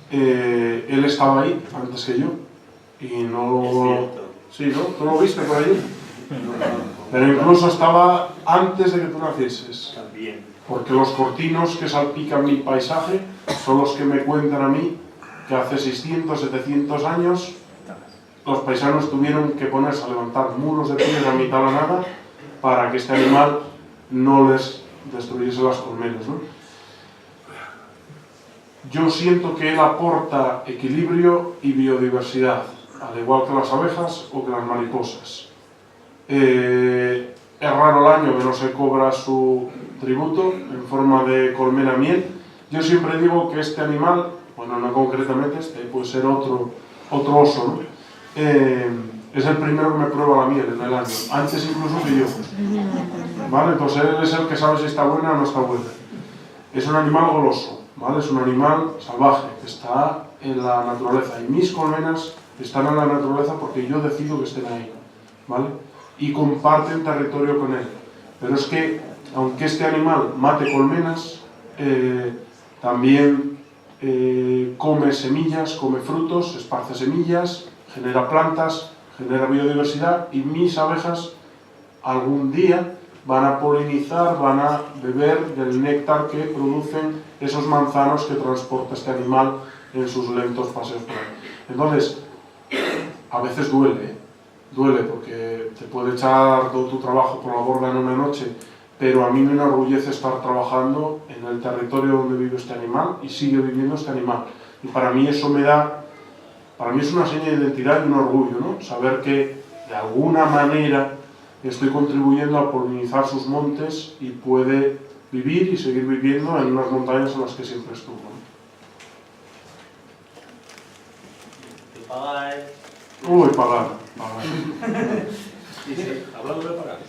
Él estaba ahí antes que yo y no... Es cierto. Sí, ¿no? ¿Tú lo viste por ahí? Pero incluso estaba antes de que tú nacieses. También. porque los cortinos que salpican mi paisaje son los que me cuentan a mí que hace 600, 700 años los paisanos tuvieron que ponerse a levantar muros de piedra a mitad de la nada para que este animal no les destruyese las colmenas, ¿no? Yo siento que él aporta equilibrio y biodiversidad, al igual que las abejas o que las mariposas. Es raro el año que no se cobra su tributo en forma de colmena miel. Yo siempre digo que este animal, bueno, no concretamente este, puede ser otro oso, ¿no? Es el primero que me prueba la miel en el año, antes incluso que yo. ¿Vale? Entonces él es el que sabe si está buena o no está buena. Es un animal goloso, ¿vale? Es un animal salvaje, que está en la naturaleza. Y mis colmenas están en la naturaleza porque yo decido que estén ahí, ¿vale? Y comparten territorio con él. Pero es que, aunque este animal mate colmenas, también come semillas, come frutos, esparce semillas, genera plantas, genera biodiversidad, y mis abejas algún día van a polinizar, van a beber del néctar que producen esos manzanos que transporta este animal en sus lentos paseos por ahí. Entonces, a veces duele, duele porque te puede echar todo tu trabajo por la borda en una noche, pero a mí me enorgullece estar trabajando en el territorio donde vive este animal y sigue viviendo este animal. Y para mí eso me da, para mí es una seña de identidad y un orgullo, ¿no? Saber que de alguna manera estoy contribuyendo a polinizar sus montes y puede vivir y seguir viviendo en unas montañas en las que siempre estuvo, ¿no? Uy, pagar. Hablando de pagar,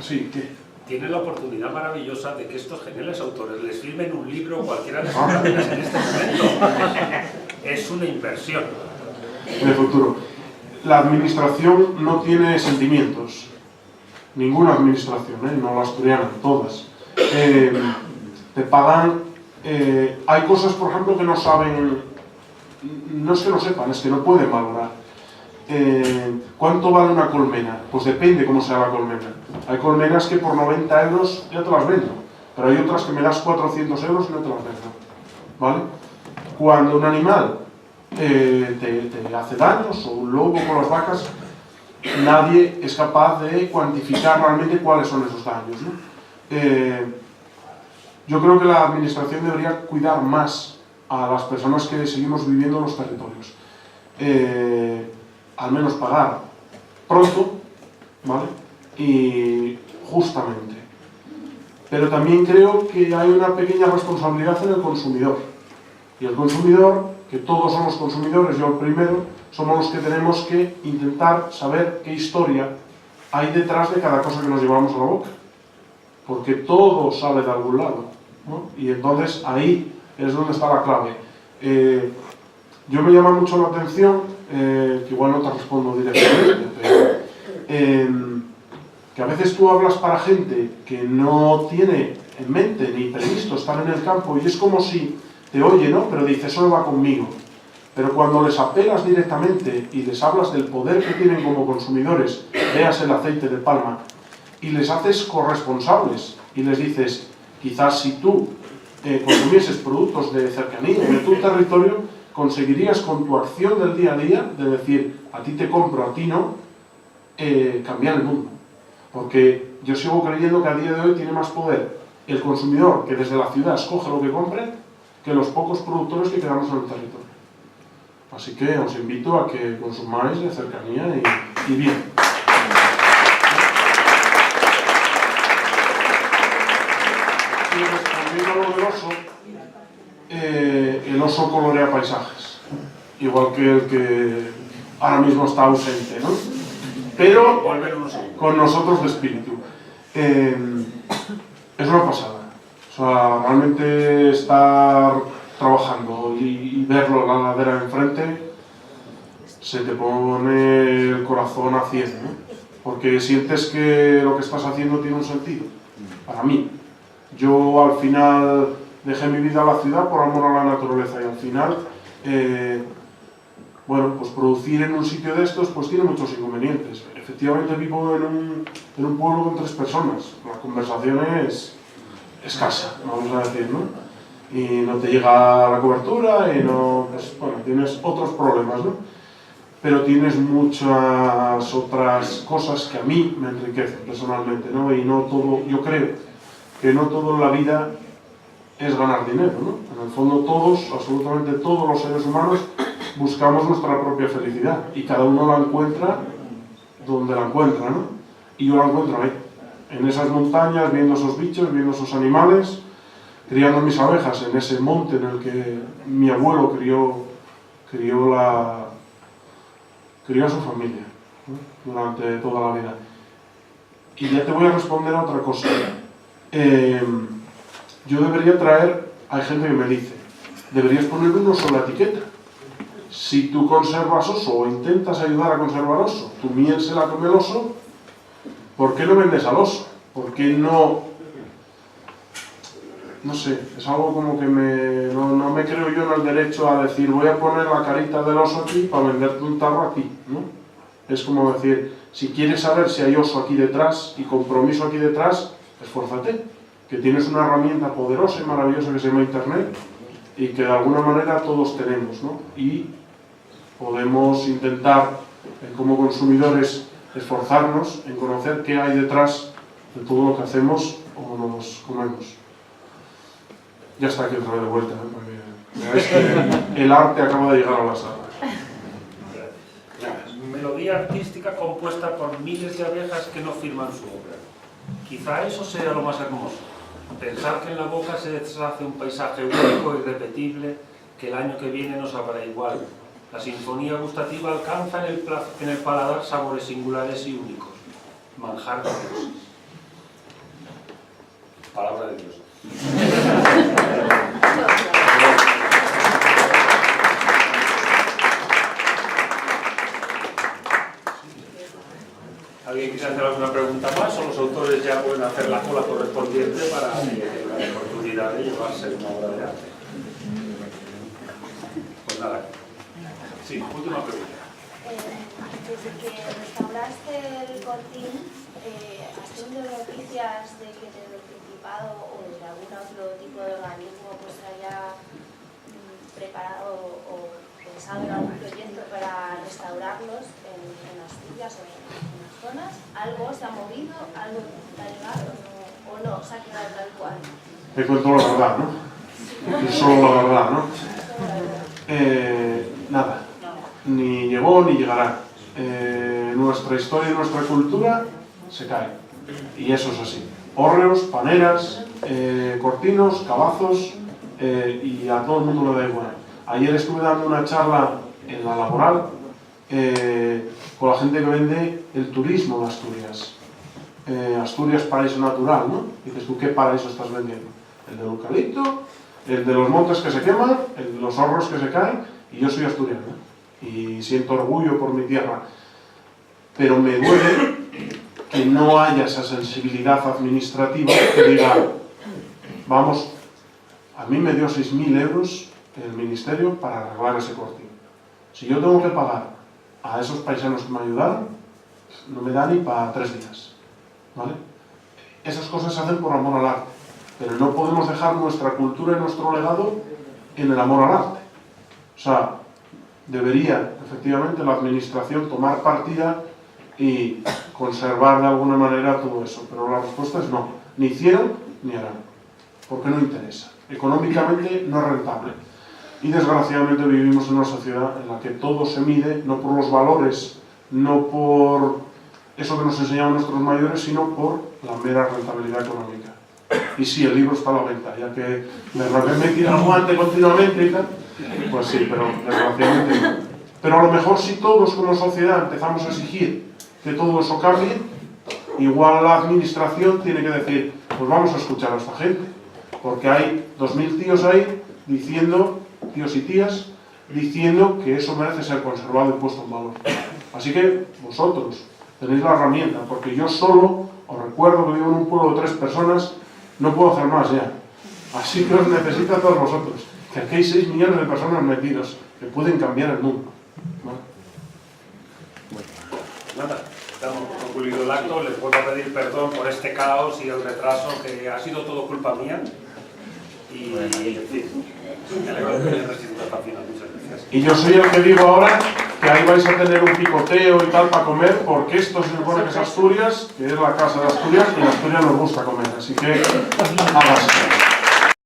¿Sí? ¿Qué? tiene la oportunidad maravillosa de que estos geniales autores les firmen un libro o cualquiera de sus páginas en este momento. Es una inversión. En el futuro. La administración no tiene sentimientos. Ninguna administración, no la asturiana, todas. Te pagan... hay cosas, por ejemplo, que no saben... No es que no sepan, es que no pueden valorar. ¿Cuánto vale una colmena? Pues depende cómo sea la colmena. Hay colmenas que por 90 euros ya te las vendo, pero hay otras que me das 400 euros y no te las vendo, ¿vale? Cuando un animal te hace daños, o un lobo con las vacas, nadie es capaz de cuantificar realmente cuáles son esos daños, ¿no? Yo creo que la administración debería cuidar más a las personas que seguimos viviendo en los territorios. Al menos pagar pronto, ¿vale? Y justamente. Pero también creo que hay una pequeña responsabilidad en el consumidor. Y el consumidor, que todos somos consumidores, yo el primero, somos los que tenemos que intentar saber qué historia hay detrás de cada cosa que nos llevamos a la boca. Porque todo sale de algún lado, ¿no? Y entonces ahí es donde está la clave. Yo me llama mucho la atención, que igual no te respondo directamente, pero que a veces tú hablas para gente que no tiene en mente ni previsto estar en el campo y es como si te oye, ¿no? Pero dice, eso no va conmigo. Pero cuando les apelas directamente y les hablas del poder que tienen como consumidores, veas el aceite de palma, y les haces corresponsables y les dices, quizás si tú consumieses productos de cercanía de tu territorio, conseguirías con tu acción del día a día, de decir, a ti te compro, a ti no, cambiar el mundo. Porque yo sigo creyendo que a día de hoy tiene más poder el consumidor que desde la ciudad escoge lo que compre, que los pocos productores que quedamos en el territorio. Así que os invito a que consumáis de cercanía y bien. Y respondiendo a lo del oso, el oso colorea paisajes, igual que el que ahora mismo está ausente, ¿no? Pero con nosotros de espíritu. Es una pasada. O sea, realmente estar trabajando y verlo en la ladera enfrente, se te pone el corazón a 100, ¿no? Porque sientes que lo que estás haciendo tiene un sentido. Para mí. Yo al final dejé mi vida a la ciudad por amor a la naturaleza y al final, bueno, pues producir en un sitio de estos pues tiene muchos inconvenientes. Efectivamente vivo en un pueblo con 3 personas. La conversación es escasa, vamos a decir, ¿no? Y no te llega la cobertura y no, pues, bueno, tienes otros problemas, ¿no? Pero tienes muchas otras cosas que a mí me enriquecen personalmente, ¿no? Y no todo, yo creo que no todo en la vida es ganar dinero, ¿no? En el fondo todos, absolutamente todos los seres humanos buscamos nuestra propia felicidad y cada uno la encuentra donde la encuentra, ¿no? Y yo la encuentro ahí, en esas montañas, viendo esos bichos, viendo esos animales, criando mis abejas en ese monte en el que mi abuelo crió a su familia, ¿no? Durante toda la vida. Y ya te voy a responder a otra cosa. Yo debería traer, hay gente que me dice, deberías poner un oso en la etiqueta. Si tú conservas oso o intentas ayudar a conservar oso, tu miel se la come el oso, ¿por qué no vendes al oso? ¿Por qué no? No sé, es algo como que no me creo yo en el derecho a decir voy a poner la carita del oso aquí para venderte un tarro aquí, ¿no? Es como decir, si quieres saber si hay oso aquí detrás y compromiso aquí detrás, esfuérzate, que tienes una herramienta poderosa y maravillosa que se llama Internet y que de alguna manera todos tenemos, ¿no? Y podemos intentar, como consumidores, esforzarnos en conocer qué hay detrás de todo lo que hacemos o nos comemos. Ya está aquí otra vez de vuelta, ¿eh? Porque veáis que el arte acaba de llegar a la sala. Melodía artística compuesta por miles de abejas que no firman su obra. Quizá eso sea lo más hermoso. Pensar que en la boca se deshace un paisaje único y irrepetible que el año que viene no sabrá igual. La sinfonía gustativa alcanza en el paladar sabores singulares y únicos. Manjar de Dios. Palabra de Dios. ¿Alguien quisiera hacer alguna pregunta más o los autores ya pueden hacer la cola correspondiente para la oportunidad de llevarse una obra de arte? Pues nada. Sí, última pregunta. Desde que restauraste el Cortín, ¿has tenido noticias de que desde el Principado o de algún otro tipo de organismo pues haya preparado o pensado en algún proyecto para restaurarlos en Asturias o en las zonas? ¿Algo se ha movido? ¿Algo te ha llegado? ¿O no? ¿Se ha quedado tal cual? Te cuento la verdad, ¿no? Sí. Solo la verdad, ¿no? Nada. Ni llegó ni llegará. Nuestra historia y nuestra cultura se cae. Y eso es así. Hórreos, paneras, cortinos, cabazos, y a todo el mundo le da igual. Ayer estuve dando una charla en la Laboral con la gente que vende el turismo de Asturias. Asturias, paraíso natural, ¿no? Dices tú, ¿qué paraíso estás vendiendo? El del eucalipto, el de los montes que se queman, el de los ahorros que se caen, y yo soy asturiano, y siento orgullo por mi tierra. Pero me duele que no haya esa sensibilidad administrativa que diga, vamos, a mí me dio 6.000 euros el ministerio para arreglar ese cortín. Si yo tengo que pagar a esos paisanos que me ayudaron, no me da ni para 3 días, ¿vale? Esas cosas se hacen por amor al arte, pero no podemos dejar nuestra cultura y nuestro legado en el amor al arte. O sea, debería, efectivamente, la administración tomar partida y conservar de alguna manera todo eso, pero la respuesta es no, ni hicieron ni harán, porque no interesa, económicamente no es rentable. Y desgraciadamente vivimos en una sociedad en la que todo se mide no por los valores, no por eso que nos enseñaban nuestros mayores, sino por la mera rentabilidad económica. Y sí, el libro está a la venta, ya que Bernabé me tira el guante continuamente y tal, pues sí, pero desgraciadamente no. Pero a lo mejor si todos como sociedad empezamos a exigir que todo eso cambie, igual la administración tiene que decir, pues vamos a escuchar a esta gente, porque hay 2.000 tíos ahí diciendo, tíos y tías, diciendo que eso merece ser conservado y puesto en valor. Así que vosotros tenéis la herramienta, porque yo solo, os recuerdo que vivo en un pueblo de 3 personas, no puedo hacer más ya. Así que os necesito a todos vosotros, que aquí hay 6 millones de personas metidos, que pueden cambiar el mundo. ¿Vale? Nada, estamos concluido el acto. Les vuelvo a pedir perdón por este caos y el retraso, que ha sido todo culpa mía. Y, en fin, me alegro de que hayan resistido hasta el final. Muchas gracias. Y yo soy el que digo ahora que ahí vais a tener un picoteo y tal para comer, porque esto se supone que es Asturias, que es la casa de Asturias, y en Asturias nos gusta comer. Así que, hágase.